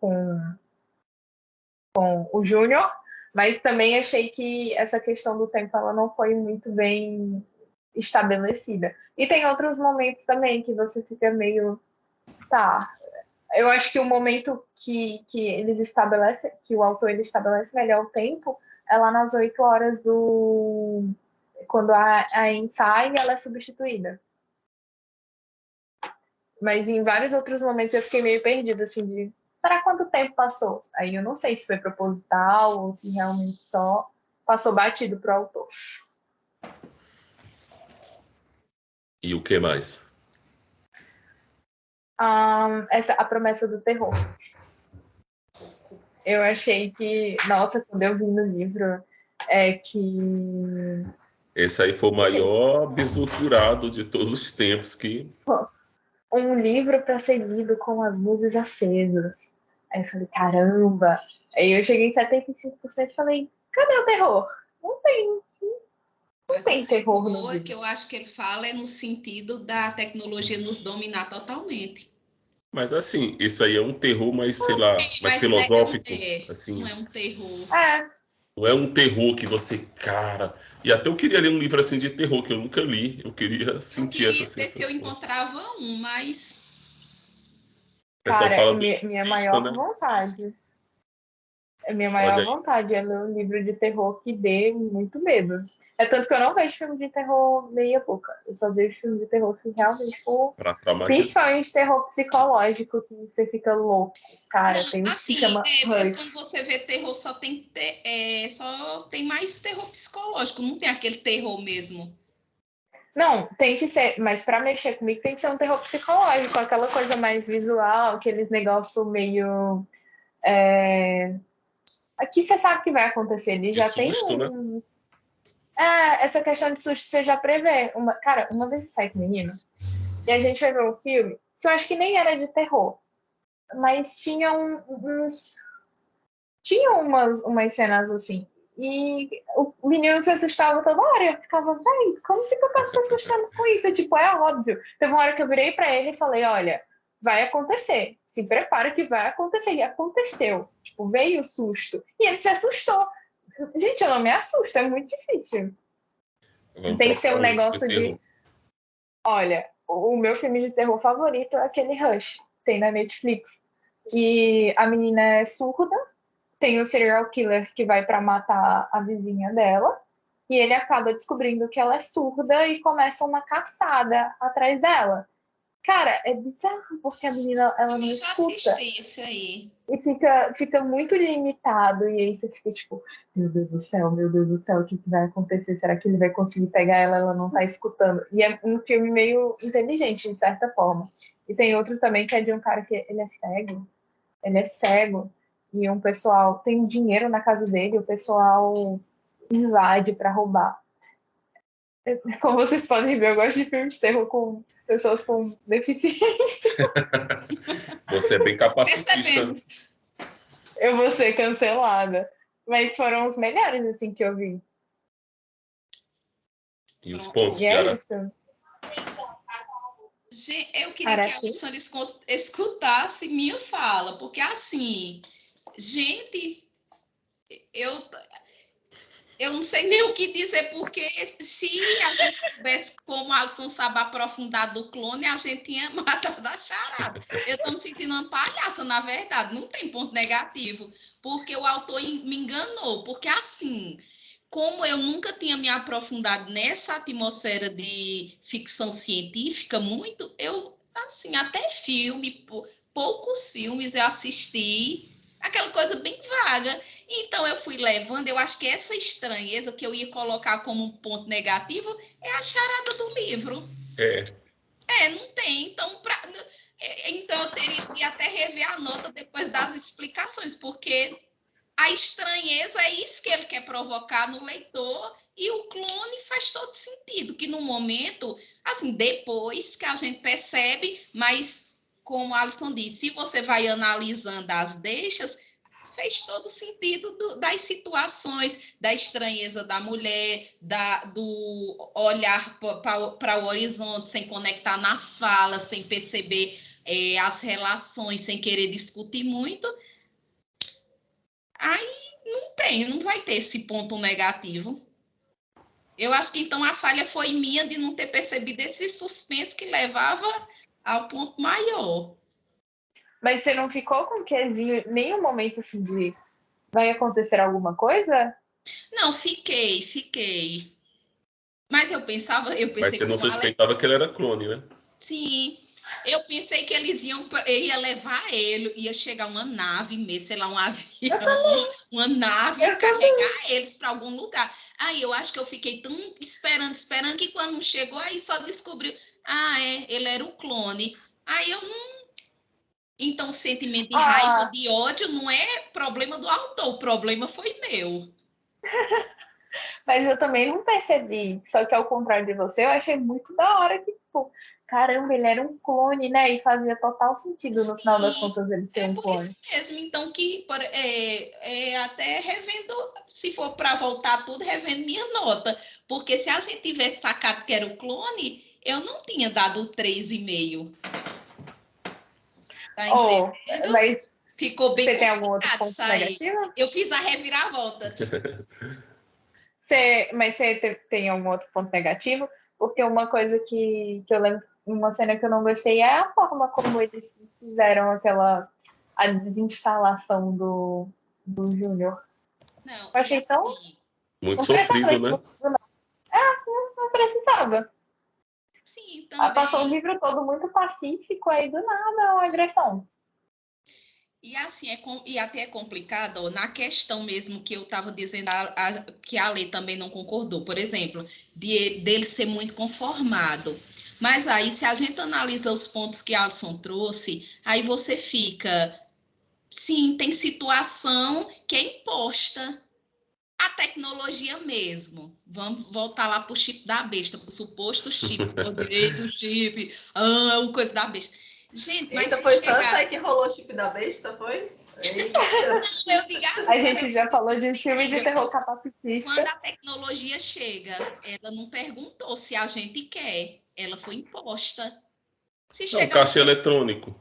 o Júnior, mas também achei que essa questão do tempo ela não foi muito bem estabelecida. E tem outros momentos também que você fica meio, tá. Eu acho que o momento que eles estabelecem, que o autor ele estabelece melhor o tempo, é lá nas 8 horas quando a Ayn sai e ela é substituída. Mas em vários outros momentos eu fiquei meio perdida, assim, de será quanto tempo passou? Aí eu não sei se foi proposital ou se realmente só passou batido pro autor. E o que mais? A promessa do terror. Eu achei que, nossa, quando eu vi no livro, que... Esse aí foi o maior bisulfurado de todos os tempos que... Um livro para ser lido com as luzes acesas. Aí eu falei, caramba! Aí eu cheguei em 75% e falei, cadê o terror? Não tem. Não tem terror no livro. Que eu acho que ele fala é no sentido da tecnologia nos dominar totalmente. Mas assim, isso aí é um terror mais, sei lá, mais filosófico. Assim, não é um terror. Não é um terror que você, cara... E até eu queria ler um livro assim de terror, que eu nunca li. Eu queria sentir essa sensação. Eu encontrava mas... O pessoal Cara, fala minha maior vontade. Minha maior vontade é ler um livro de terror que dê muito medo. É tanto que eu não vejo filme de terror meia boca. Eu só vejo filme de terror se realmente for... Principalmente terror psicológico, que você fica louco. Cara, tem um que chama quando você vê terror, só tem mais terror psicológico. Não tem aquele terror mesmo. Não, tem que ser, mas para mexer comigo tem que ser um terror psicológico, aquela coisa mais visual, aqueles negócios meio... Aqui você sabe que vai acontecer, ele já tem né? Essa questão de susto você já prevê. Cara, uma vez eu saí com o menino e a gente foi ver um filme que eu acho que nem era de terror, mas tinha umas cenas assim. E o menino se assustava toda hora. Eu ficava, velho, como que tu tá se assustando com isso? Tipo, é óbvio. Teve uma hora que eu virei pra ele e falei, olha, vai acontecer. Se prepara que vai acontecer. E aconteceu. Tipo, veio o susto. E ele se assustou. Gente, eu não me assusto, é muito difícil. Tem que ser um negócio de... Olha, o meu filme de terror favorito é aquele Rush, tem na Netflix. E a menina é surda, tem o serial killer que vai para matar a vizinha dela, e ele acaba descobrindo que ela é surda e começa uma caçada atrás dela. Cara, é bizarro, porque a menina, ela não escuta. Isso aí. E fica muito limitado, e aí você fica tipo, meu Deus do céu, o que vai acontecer? Será que ele vai conseguir pegar ela? Ela não tá escutando. E é um filme meio inteligente, de certa forma. E tem outro também que é de um cara que ele é cego, e um pessoal tem dinheiro na casa dele, o pessoal invade para roubar. Como vocês podem ver, eu gosto de filmes de terror com pessoas com deficiência. Você é bem capacitista. Eu vou ser cancelada. Mas foram os melhores, assim, que eu vi. E os pontos, e é isso. Eu queria que a Alessandra escutasse minha fala, porque assim, gente, Eu não sei nem o que dizer, porque se a gente soubesse como a Alisson sabe aprofundar do clone, a gente tinha matado a charada. Eu estou me sentindo uma palhaça, na verdade. Não tem ponto negativo, porque o autor me enganou. Porque, assim, como eu nunca tinha me aprofundado nessa atmosfera de ficção científica muito, eu, assim, até filme, poucos filmes eu assisti, aquela coisa bem vaga. Então, eu fui levando, eu acho que essa estranheza que eu ia colocar como um ponto negativo é a charada do livro. Não tem. Então, eu teria que até rever a nota depois das explicações, porque a estranheza é isso que ele quer provocar no leitor, e o clone faz todo sentido, que no momento, assim, depois que a gente percebe, mas como a Alisson disse, se você vai analisando as deixas, fez todo sentido das situações, da estranheza da mulher, do olhar para o horizonte sem conectar nas falas, sem perceber as relações, sem querer discutir muito. Aí não vai ter esse ponto negativo. Eu acho que então a falha foi minha de não ter percebido esse suspense que levava ao ponto maior. Mas você não ficou com quezinho nenhum momento assim de vai acontecer alguma coisa? Não, fiquei. Mas eu pensei Mas você não como suspeitava que ele era clone, né? Sim, eu pensei que eles ia levar ele, ia chegar uma nave mesmo, sei lá, um avião, uma nave e carregar eles para algum lugar. Aí eu acho que eu fiquei tão esperando que quando não chegou, aí só descobriu, ele era o clone. Aí eu não. Então, o sentimento de raiva, de ódio, não é problema do autor, o problema foi meu. Mas eu também não percebi. Só que ao contrário de você, eu achei muito da hora que, tipo, caramba, ele era um clone, né? E fazia total sentido no final das contas ele ser um clone. Isso mesmo, então que até revendo, se for para voltar tudo, revendo minha nota. Porque se a gente tivesse sacado que era o clone, eu não tinha dado 3,5. Tá entendendo? Mas ficou bem você tem algum outro ponto sair. negativo? Eu fiz a reviravolta. Mas você tem algum outro ponto negativo? Porque uma coisa que eu lembro, uma cena que eu não gostei é a forma como eles fizeram a desinstalação do Júnior. Não, Eu achei tão... Muito sofrido, né? Não precisava. Sim, também. Passou o livro todo muito pacífico, aí do nada uma agressão. E assim, e até é complicado, na questão mesmo que eu estava dizendo, que a Lê também não concordou, por exemplo, dele ser muito conformado. Mas aí, se a gente analisa os pontos que a Alisson trouxe, aí você fica, sim, tem situação que é imposta. A tecnologia mesmo. Vamos voltar lá para o chip da besta, para o suposto chip, o direito chip, o coisa da besta. Gente, mas foi só essa aí que rolou o chip da besta, foi? Não, eu digo assim, a gente já falou de filme de terror capacitista. Quando a tecnologia chega, ela não perguntou se a gente quer, ela foi imposta. Não, caixa eletrônico.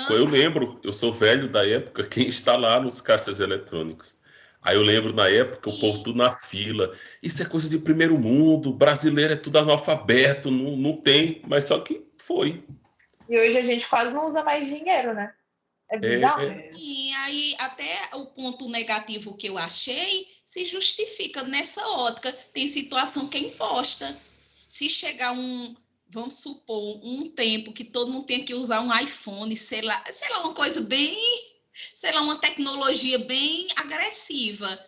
Pô, eu lembro, eu sou velho da época, quem está lá nos caixas eletrônicos. Aí eu lembro na época, o povo tudo na fila. Isso é coisa de primeiro mundo, brasileiro é tudo analfabeto, não tem, mas só que foi. E hoje a gente quase não usa mais dinheiro, né? É bizarro. E aí, até o ponto negativo que eu achei se justifica nessa ótica. Tem situação que é imposta. Se chegar vamos supor, um tempo que todo mundo tem que usar um iPhone, sei lá, uma coisa bem, sei lá, uma tecnologia bem agressiva,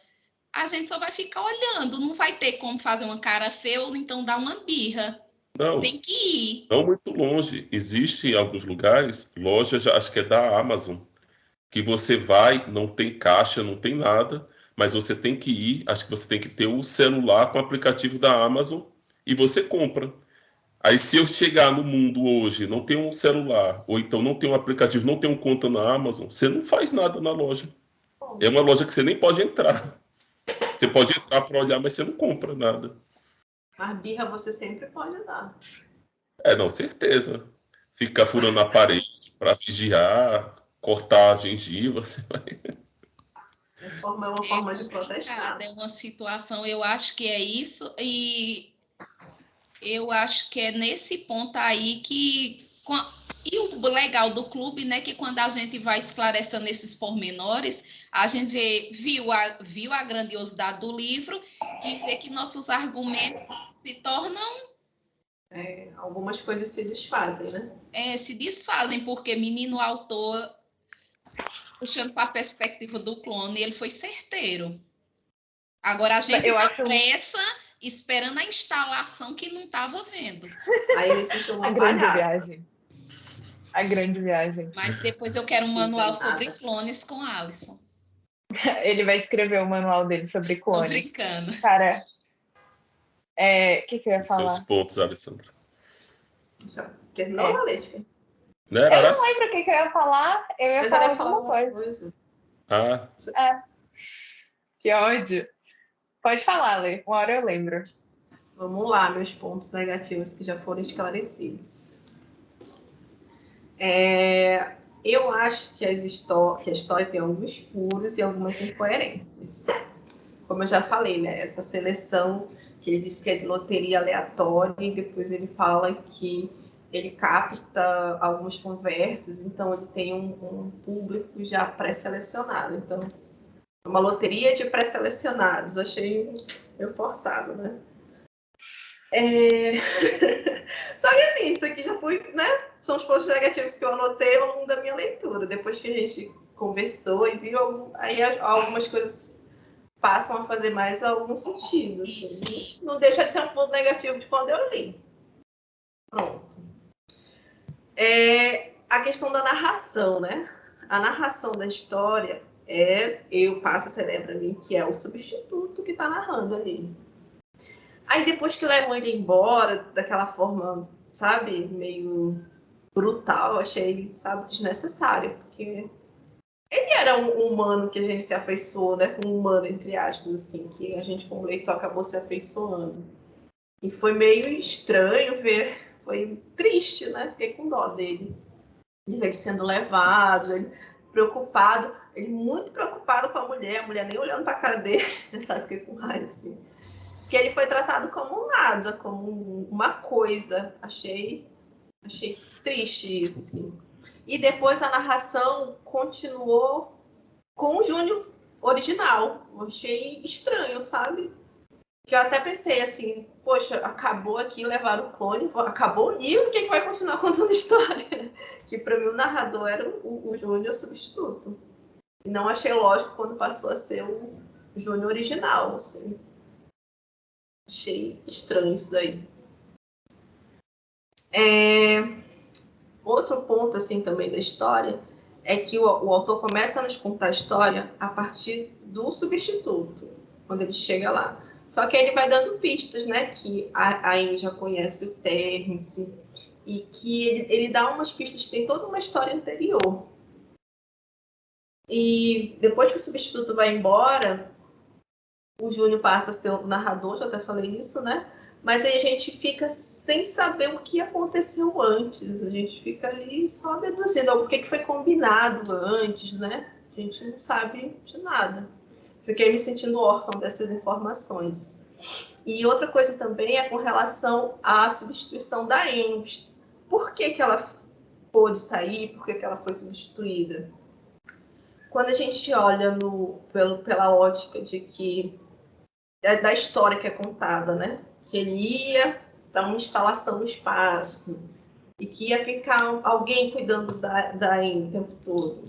a gente só vai ficar olhando, não vai ter como fazer uma cara feia ou então dar uma birra. Não, tem que ir. Não muito longe. Existe em alguns lugares, lojas, acho que é da Amazon, que você vai, não tem caixa, não tem nada, mas você tem que ir, acho que você tem que ter o celular com o aplicativo da Amazon e você compra. Aí se eu chegar no mundo hoje, não tenho um celular, ou então não tenho um aplicativo, não tenho conta na Amazon, você não faz nada na loja. É uma loja que você nem pode entrar. Você pode entrar para olhar, mas você não compra nada. Mas birra você sempre pode dar. Não, certeza. Ficar furando a parede para vigiar, cortar a gengiva, você vai... É uma forma de protestar. É uma situação, eu acho que é isso, e eu acho que é nesse ponto aí que... E o legal do clube, né, que quando a gente vai esclarecendo esses pormenores, a gente viu a grandiosidade do livro e vê que nossos argumentos se tornam... algumas coisas se desfazem, né? Se desfazem, porque menino autor, puxando para a perspectiva do clone, ele foi certeiro. Agora a gente pressa esperando a instalação que não estava vendo. Aí eu me senti uma grande viagem. A grande viagem. Mas depois eu quero um manual sobre clones com Alisson. Ele vai escrever o manual dele sobre clones. Tô brincando. Cara, que eu ia falar? Seus pontos, Alessandra. Terminou, Valesca? Eu não lembro o que eu ia falar. Eu ia falar alguma coisa. Que ódio. Pode falar, Lê. Uma hora eu lembro. Vamos lá, meus pontos negativos que já foram esclarecidos. Eu acho que a história tem alguns furos e algumas incoerências. Como eu já falei, né? Essa seleção que ele diz que é de loteria aleatória e depois ele fala que ele capta algumas conversas, então ele tem um público já pré-selecionado. Então, uma loteria de pré-selecionados. Achei meio forçado, né? Só que assim, isso aqui já foi, né? São os pontos negativos que eu anotei ao longo da minha leitura. Depois que a gente conversou e viu, aí algumas coisas passam a fazer mais algum sentido. Assim. Não deixa de ser um ponto negativo de quando eu li. Pronto. A questão da narração, né? A narração da história eu passo a cerebro ali, que é o substituto que está narrando ali. Aí depois que levam ele embora, daquela forma, sabe, meio brutal, achei, sabe, desnecessário, porque ele era um humano que a gente se afeiçoou, né, um humano, entre aspas, assim, que a gente, como leitor, acabou se afeiçoando. E foi meio estranho ver, foi triste, né, fiquei com dó dele. Ele sendo levado, ele preocupado, ele muito preocupado com a mulher nem olhando para a cara dele, sabe, fiquei com raiva, assim. Que ele foi tratado como nada, como uma coisa. Achei triste isso, assim. E depois a narração continuou com o Júnior original. Eu achei estranho, sabe? Que eu até pensei assim, poxa, acabou aqui, levaram o clone, acabou o livro, quem que vai continuar contando a história? Que para mim o narrador era o Júnior substituto. E não achei lógico quando passou a ser o Júnior original, assim. Achei estranho isso daí. Outro ponto assim também da história é que o autor começa a nos contar a história a partir do substituto, quando ele chega lá. Só que ele vai dando pistas, né? Que a Anne já conhece o Terence e que ele dá umas pistas que tem toda uma história anterior. E depois que o substituto vai embora, o Júnior passa a ser o narrador, já até falei isso, né? Mas aí a gente fica sem saber o que aconteceu antes. A gente fica ali só deduzindo o que foi combinado antes, né? A gente não sabe de nada. Fiquei me sentindo órfã dessas informações. E outra coisa também é com relação à substituição da Anne. Por que ela pôde sair? Por que ela foi substituída? Quando a gente olha pela ótica de que da história que é contada, né? Que ele ia para uma instalação no espaço e que ia ficar alguém cuidando da Anne o tempo todo.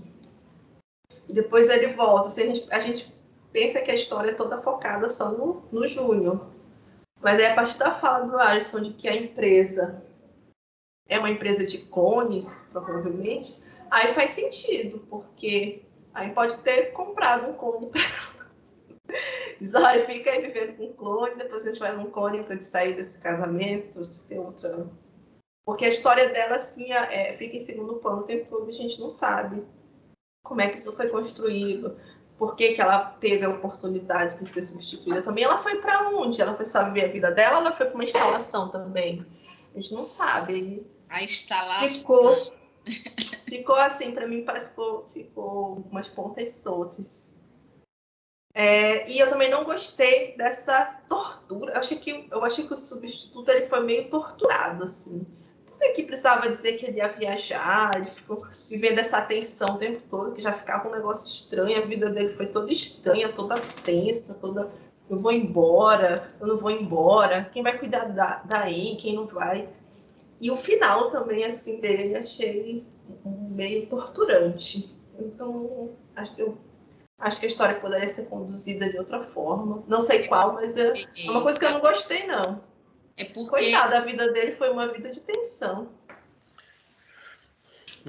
E depois ele volta. Assim, a gente pensa que a história é toda focada só no Júnior. Mas é a partir da fala do Alisson de que a empresa é uma empresa de clones, provavelmente, aí faz sentido, porque aí pode ter comprado um clone para diz, olha, fica aí vivendo com um clone, depois a gente faz um clone para sair desse casamento, de ter outra... Porque a história dela, assim, fica em segundo plano o tempo todo e a gente não sabe como é que isso foi construído, por que ela teve a oportunidade de ser substituída também. Ela foi para onde? Ela foi só viver a vida dela ou ela foi para uma instalação também? A gente não sabe. A instalação. Ficou assim, para mim parece que ficou umas pontas soltas. E eu também não gostei dessa tortura. Eu achei que o substituto ele foi meio torturado, assim. Por que precisava dizer que ele ia viajar? Ele ficou vivendo essa tensão o tempo todo, que já ficava um negócio estranho. A vida dele foi toda estranha, toda tensa, toda... Eu vou embora, eu não vou embora. Quem vai cuidar da Anne, quem não vai? E o final também, assim, dele, achei meio torturante. Então, acho que a história poderia ser conduzida de outra forma. Não sei qual, mas é uma coisa que eu não gostei, não. Coitado, a vida dele foi uma vida de tensão.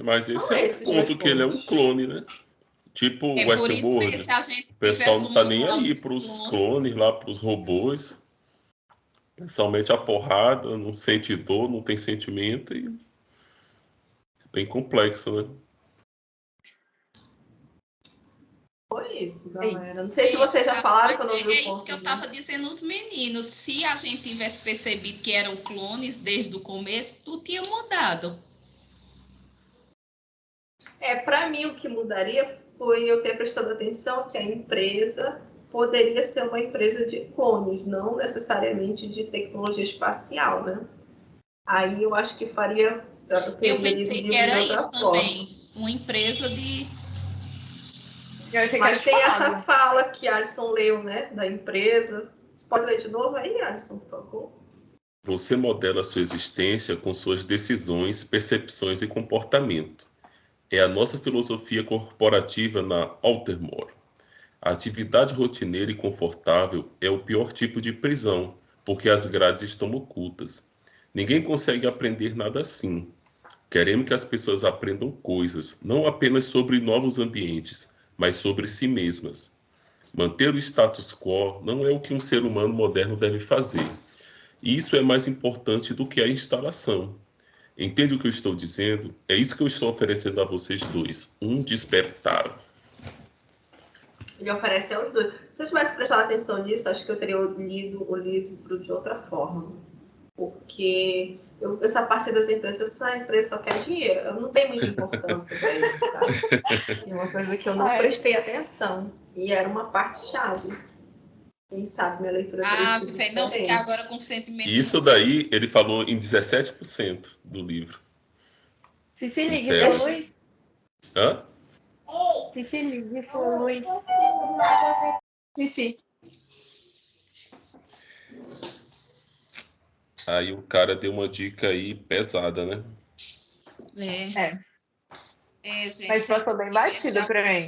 Mas esse é o ponto, que ele é um clone, né? Tipo o Westworld. O pessoal não tá nem aí pros clones lá, pros robôs. Somente a porrada, não sente dor, não tem sentimento. E... é bem complexo, né? Foi isso, galera. Não sei se vocês já falaram, quando eu vi o isso que eu estava dizendo aos meninos. Se a gente tivesse percebido que eram clones desde o começo, tudo tinha mudado. Para mim, o que mudaria foi eu ter prestado atenção que a empresa poderia ser uma empresa de clones, não necessariamente de tecnologia espacial, né? Aí eu acho que faria... Eu pensei que era isso também. Uma empresa de... Mas tem essa fala que Alisson leu, né? Da empresa. Você pode ler de novo aí, Alisson, por favor? Você modela sua existência com suas decisões, percepções e comportamento. É a nossa filosofia corporativa na Altamore. A atividade rotineira e confortável é o pior tipo de prisão, porque as grades estão ocultas. Ninguém consegue aprender nada assim. Queremos que as pessoas aprendam coisas, não apenas sobre novos ambientes, mas sobre si mesmas. Manter o status quo não é o que um ser humano moderno deve fazer. E isso é mais importante do que a instalação. Entende o que eu estou dizendo? É isso que eu estou oferecendo a vocês dois. Um despertar. Ele oferece aos dois. Se eu tivesse prestado atenção nisso, acho que eu teria lido o livro de outra forma. Porque essa parte das empresas, essa empresa só quer dinheiro. Eu não dei muita importância para isso, sabe? É uma coisa que eu não prestei atenção. E era uma parte-chave. Quem sabe minha leitura teria sido diferente. Não ficar agora com sentimento. Isso daí ele falou em 17% do livro. Se liga, seu Luiz. Hã? Se liga, seu Luiz. Sim. Aí o cara deu uma dica aí pesada, né? Gente, mas passou bem batida pra mim.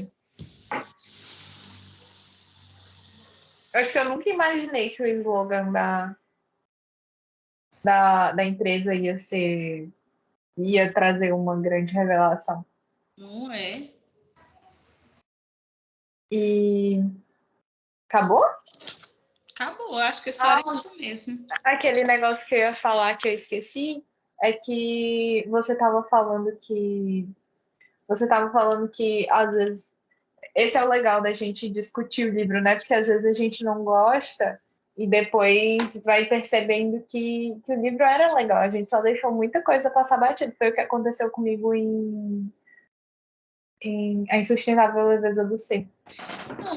Eu acho que eu nunca imaginei que o slogan da empresa ia trazer uma grande revelação. Não é? E acabou? Acabou, acho que só era isso mesmo. Aquele negócio que eu ia falar que eu esqueci é que você estava falando que às vezes esse é o legal da gente discutir o livro, né? Porque às vezes a gente não gosta e depois vai percebendo que o livro era legal. A gente só deixou muita coisa passar batido. Foi o que aconteceu comigo em A Insustentável Leveza do Ser.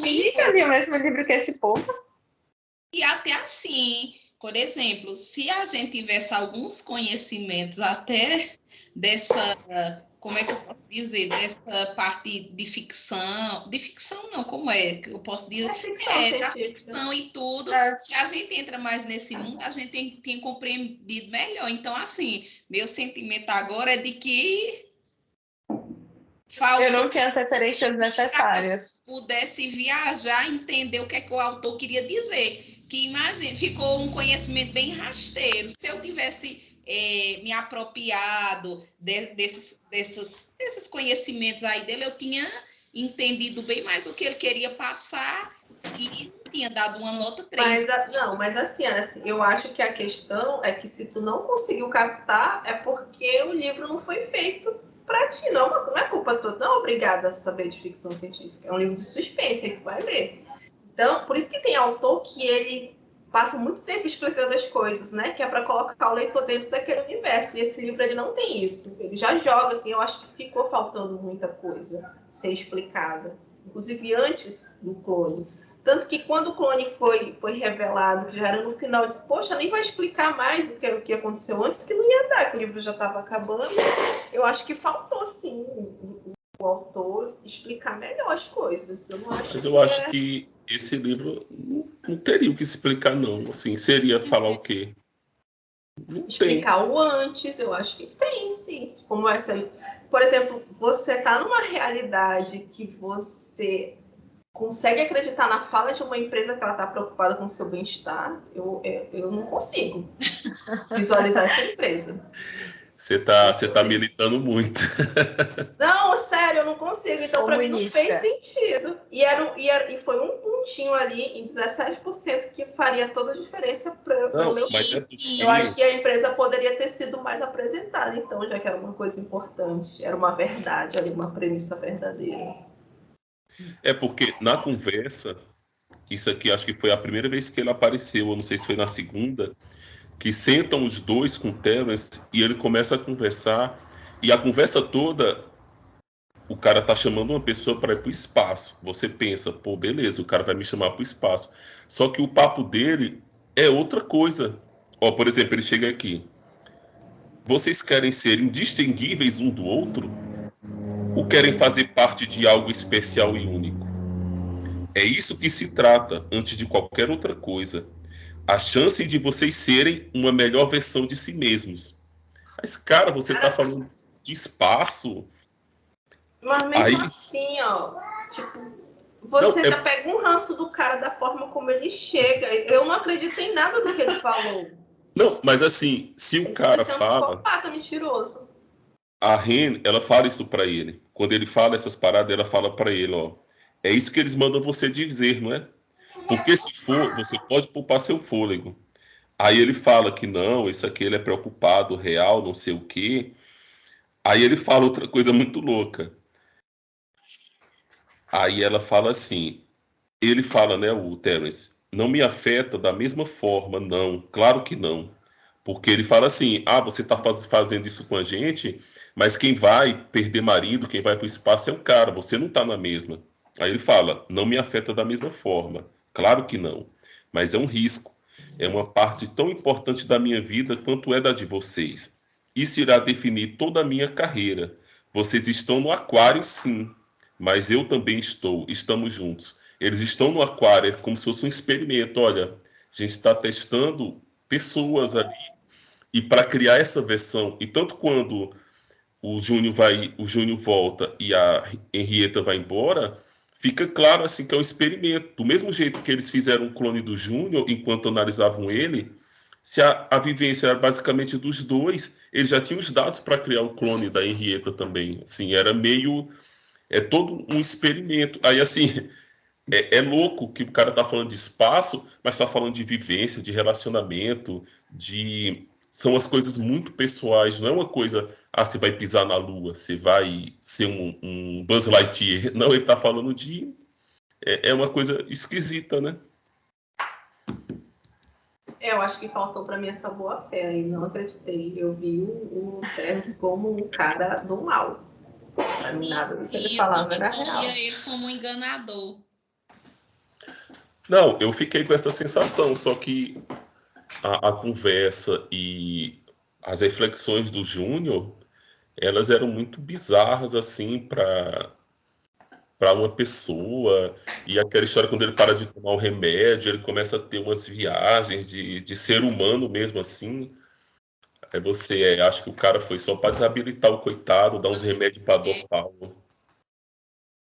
Gente, eu li o mesmo livro que esse povo. E até assim, por exemplo, se a gente tivesse alguns conhecimentos até dessa, como é que eu posso dizer, dessa parte de ficção não, como é que eu posso dizer? Da ficção e tudo, se a gente entra mais nesse mundo, a gente tem compreendido melhor. Então, assim, meu sentimento agora é de que eu não tinha as referências necessárias. Pudesse viajar e entender o que é que o autor queria dizer. Que imagine, ficou um conhecimento bem rasteiro. Se eu tivesse me apropriado desses conhecimentos aí dele, eu tinha entendido bem mais o que ele queria passar e tinha dado uma nota 3. Mas assim, eu acho que a questão é que se tu não conseguiu captar, é porque o livro não foi feito para ti. Não é culpa tua, não é obrigada a saber de ficção científica. É um livro de suspense, aí tu vai ler. Então, por isso que tem autor que ele passa muito tempo explicando as coisas, né? Que é para colocar o leitor dentro daquele universo. E esse livro, ele não tem isso. Ele já joga, assim, eu acho que ficou faltando muita coisa ser explicada. Inclusive antes do clone. Tanto que quando o clone foi revelado, que já era no final, eu disse, poxa, nem vai explicar mais o que aconteceu antes, que não ia dar, que o livro já estava acabando. Eu acho que faltou, sim, o autor explicar melhor as coisas. Mas eu acho que esse livro não teria o que explicar, não. Assim, seria falar o quê? Não Explicar tem. o antes, eu acho que tem, sim. Como essa, por exemplo, você está numa realidade que você consegue acreditar na fala de uma empresa que ela está preocupada com o seu bem-estar? Eu não consigo visualizar essa empresa. Você tá militando muito. Não, sério, eu não consigo. Então, para mim, não fez sentido. E foi um pontinho ali, em 17%, que faria toda a diferença para o meu filho. Eu acho que a empresa poderia ter sido mais apresentada, então, já que era uma coisa importante, era uma verdade, ali, uma premissa verdadeira. É porque na conversa, isso aqui acho que foi a primeira vez que ele apareceu, eu não sei se foi na segunda, que sentam os dois com o Terence e ele começa a conversar, e a conversa toda, o cara tá chamando uma pessoa para ir pro espaço. Você pensa, pô, beleza, o cara vai me chamar pro espaço. Só que o papo dele é outra coisa. Ó, por exemplo, ele chega aqui. Vocês querem ser indistinguíveis um do outro? Ou querem fazer parte de algo especial e único? É isso que se trata antes de qualquer outra coisa. A chance de vocês serem uma melhor versão de si mesmos. Mas, cara, você tá falando de espaço. Mas mesmo assim, ó, tipo, você já pega um ranço do cara da forma como ele chega. Eu não acredito em nada do que ele falou. Não, mas assim, se o cara Você é um fala... psicopata mentiroso. A Ren, ela fala isso pra ele. Quando ele fala essas paradas, ela fala pra ele, ó. É isso que eles mandam você dizer, não é? Porque se for, você pode poupar seu fôlego. Aí ele fala que não, isso aqui ele é preocupado, real, não sei o quê. Aí ele fala outra coisa muito louca. Aí ela fala assim, ele fala, né, o Terence, não me afeta da mesma forma, não, claro que não. Porque ele fala assim, você tá fazendo isso com a gente, mas quem vai perder marido, quem vai pro espaço é o cara, você não tá na mesma. Aí ele fala, não me afeta da mesma forma, claro que não, mas é um risco. É uma parte tão importante da minha vida quanto é da de vocês. Isso irá definir toda a minha carreira. Vocês estão no aquário, sim, mas eu também estou, estamos juntos. Eles estão no aquário, é como se fosse um experimento. Olha, a gente está testando pessoas ali e para criar essa versão. E tanto quando o Júnior volta e a Henrietta vai embora, fica claro assim que é um experimento. Do mesmo jeito que eles fizeram um clone do Júnior enquanto analisavam ele, se a vivência era basicamente dos dois, eles já tinham os dados para criar o clone da Henrietta também. Assim, era meio todo um experimento. Aí assim, é louco que o cara tá falando de espaço, mas tá falando de vivência, de relacionamento, são as coisas muito pessoais, não é uma coisa, você vai pisar na Lua, você vai ser um Buzz Lightyear. Não, ele tá falando de... É uma coisa esquisita, né? Eu acho que faltou para mim essa boa fé aí, não acreditei. Eu vi o Terence como um cara do mal. Pra mim, nada do que ele falava era real. Eu ele como um enganador. Não, eu fiquei com essa sensação, só que a conversa e as reflexões do Júnior, elas eram muito bizarras, assim, para uma pessoa. E aquela história, quando ele para de tomar o remédio, ele começa a ter umas viagens de ser humano mesmo, assim. Aí você acha que o cara foi só para desabilitar o coitado, dar uns remédios para dopá-lo.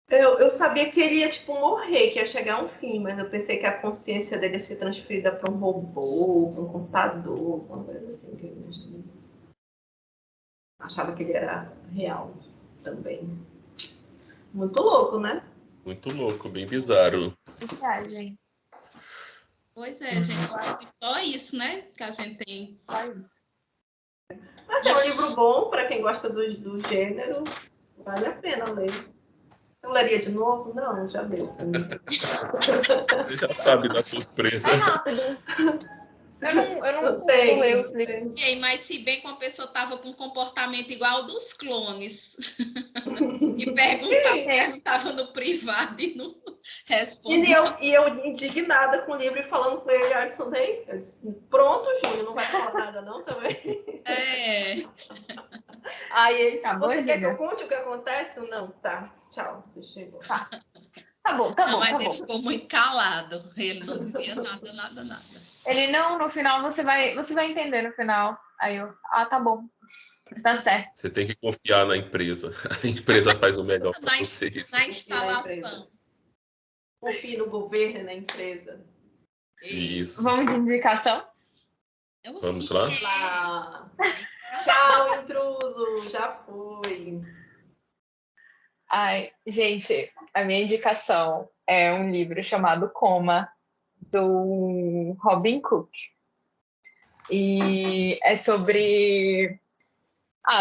Eu sabia que ele ia, tipo, morrer, que ia chegar um fim, mas eu pensei que a consciência dele ia ser transferida para um robô, para um computador, uma coisa assim que eu imaginei. Achava que ele era real também. Muito louco, né? Muito louco, bem bizarro. Viagem. Pois é, gente, eu acho que só isso, né, que a gente tem. Só isso. Mas é um livro bom para quem gosta do gênero, vale a pena ler. Eu leria de novo? Não, já deu. Você já sabe da surpresa. É rápido. Eu não ler os livros. Mas se bem que uma pessoa estava com um comportamento igual ao dos clones e perguntava no privado e não... Responde. E eu indignada com o livro e falando com ele, Alisson, daí, eu disse, pronto, Júnior, não vai falar nada não também? É. Aí ele, Acabou, você quer que eu Júnior? conte o que acontece? Eu, não, tá, tchau, deixa eu ir embora. Tá bom, tá Não, bom, mas tá ele bom. ficou muito calado. Ele não dizia nada. Ele, não, no final você vai entender no final. Aí eu, tá bom. Tá certo. Você tem que confiar na empresa. A empresa faz o melhor para vocês. Na instalação. Confie no governo e na empresa. Isso. Vamos de indicação? Vamos lá? Lá. Tchau, intruso, já foi. Ai, gente, a minha indicação é um livro chamado Coma, do Robin Cook. E é sobre...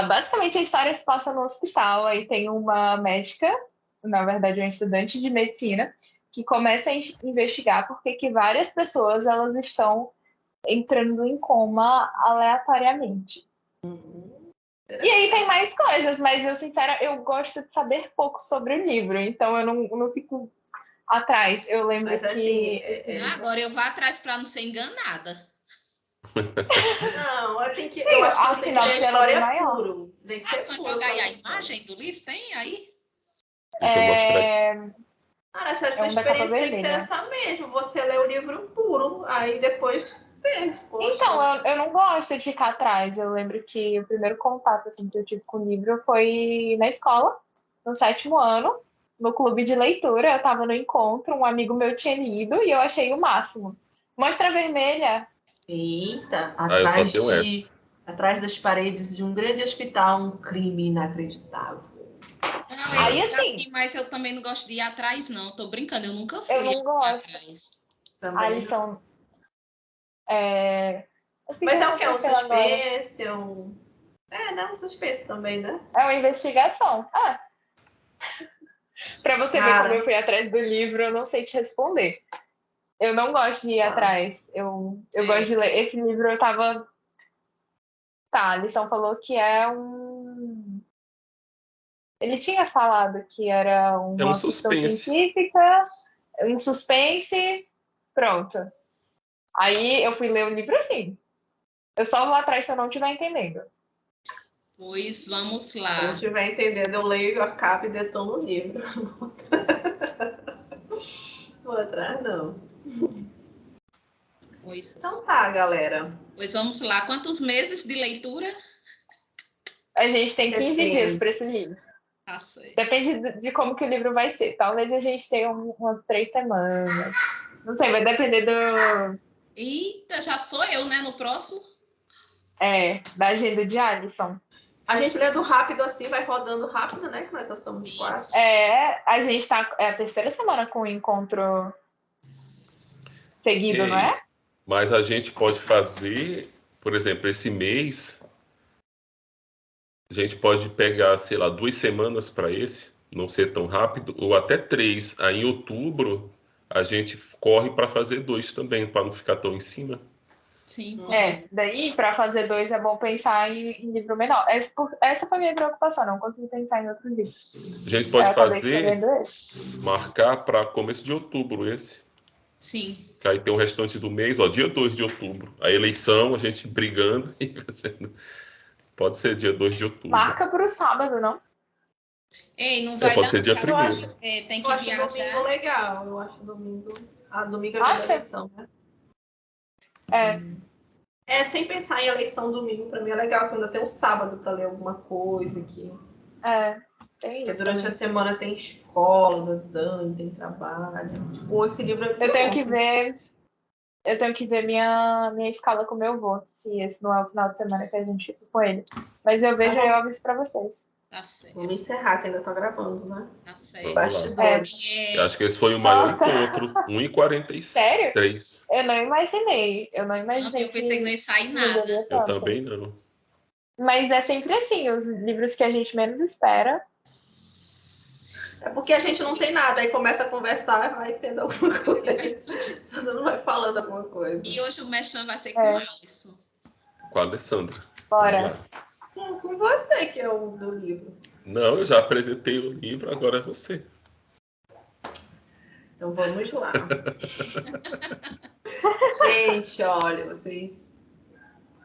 basicamente a história se passa no hospital, aí tem uma médica, na verdade uma estudante de medicina, que começa a investigar por que várias pessoas elas estão entrando em coma aleatoriamente. E aí tem mais coisas, mas eu gosto de saber pouco sobre o livro, então eu não fico atrás. Eu lembro Mas, que... assim, Agora eu vou atrás para não ser enganada. Não, assim que Sim, eu acho que a você tem que ler a sinopse ela é bem história maior. puro. Tem que ser Só puro. jogar aí a pra você. imagem do livro, tem aí? Deixa eu mostrar aqui. Cara, essa É um da capa experiência tem que ser vermelha. essa mesmo. Você lê o livro puro, aí depois pensa. Então, eu não gosto de ficar atrás. Eu lembro que o primeiro contato assim, que eu tive com o livro foi na escola, no 7º ano, no clube de leitura. Eu estava no encontro, um amigo meu tinha lido e eu achei o máximo. Mostra Vermelha. Eita, Eu só tenho essa. atrás das paredes de um grande hospital, um crime inacreditável. Não, Aí, esse assim, aqui, mas eu também não gosto de ir atrás, não. Tô brincando, eu nunca fui eu não gosto. atrás. Também. Aí são... Mas é o que? É um aconteceu agora? suspense? É um... né? Um suspense também, né? É uma investigação. Para você ver como eu fui atrás do livro, eu não sei te responder. Eu não gosto de ir atrás. Eu gosto de ler. Esse livro eu tava... Tá, a lição falou que é um... Ele tinha falado que era É um uma ficção suspense. científica, um suspense, pronto. Aí eu fui ler o livro assim. Eu só vou atrás se eu não estiver entendendo. Pois vamos Se eu lá. não estiver entendendo, eu leio a capa e detono o livro. Vou atrás, não. Pois, Então tá, galera. pois vamos lá. Quantos meses de leitura? A gente tem 15 dias para esse livro. Tá certo. Depende de como que o livro vai ser. Talvez a gente tenha umas 3 semanas. Não sei, vai depender Eita, já sou eu, né? No próximo? da agenda de Alisson. A gente lendo rápido assim, vai rodando rápido, né? Que nós só somos 4. A gente tá... É a 3ª semana com o encontro seguido, não é? Mas a gente pode fazer, por exemplo, esse mês, a gente pode pegar, sei lá, 2 semanas para esse, não ser tão rápido, ou até 3. Aí em outubro a gente corre para fazer 2 também, para não ficar tão em cima. Sim. Daí para fazer 2 é bom pensar em livro menor. Essa foi a minha preocupação, não consegui pensar em outro livro. A gente pode fazer, esse. marcar para começo de outubro esse. Sim. Que aí tem o restante do mês, dia 2 de outubro. A eleição, a gente brigando e fazendo. Pode ser dia 2 de outubro. Marca para o sábado, não? Ei, não vai pode dar ser dia pra... 1º. Tem que Eu acho viajar. domingo legal. Eu acho domingo. Domingo é dia da eleição, né? Sem pensar em eleição domingo, pra mim é legal, que ainda tem um sábado pra ler alguma coisa aqui. Tem Porque isso durante também. a semana tem escola, da Dani, tem trabalho. Tipo, esse livro é Eu tenho que ver minha escala com o meu avô, se esse não é o final de semana que a gente fica com ele. Mas eu vejo e eu aviso para vocês. Tá certo. Vamos encerrar, que ainda tá gravando, né? Tá certo. Bastidores. Eu acho que esse foi o maior Nossa. encontro. 1h43. Sério? Eu não imaginei. Eu Eu pensei que não ia sair nada. Eu também não. Mas é sempre assim, os livros que a gente menos espera. É porque a gente não tem nada, aí começa a conversar e vai tendo alguma coisa. Todo mundo vai falando alguma coisa. E hoje o Mechan vai ser com o Alisson. Com a Alessandra. Bora. Com você, que é o do livro. Não, eu já apresentei o livro, agora é você. Então vamos lá. Gente, olha, vocês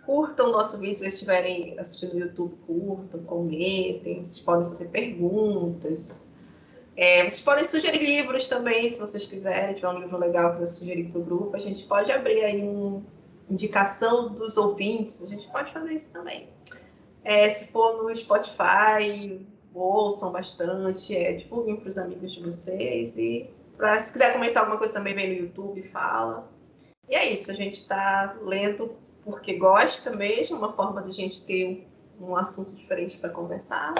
curtam o nosso vídeo, se vocês estiverem assistindo no YouTube, curtam, comentem, vocês podem fazer perguntas. Vocês podem sugerir livros também, se vocês quiserem, tiver um livro legal para sugerir para o grupo, a gente pode abrir aí uma indicação dos ouvintes, a gente pode fazer isso também. Se for no Spotify, ouçam bastante, divulguem para os amigos de vocês e se quiser comentar alguma coisa também, vem no YouTube, fala. E é isso, a gente está lendo porque gosta mesmo, uma forma de a gente ter um assunto diferente para conversar.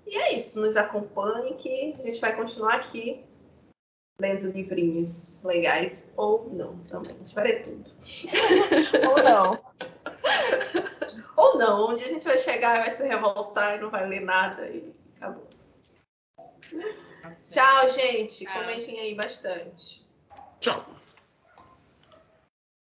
E é isso, nos acompanhe que a gente vai continuar aqui lendo livrinhos legais ou não também, a gente vai ler tudo. Ou não. Ou não, onde a gente vai chegar, vai se revoltar e não vai ler nada e acabou. Tchau, gente. Comentem aí bastante. Tchau.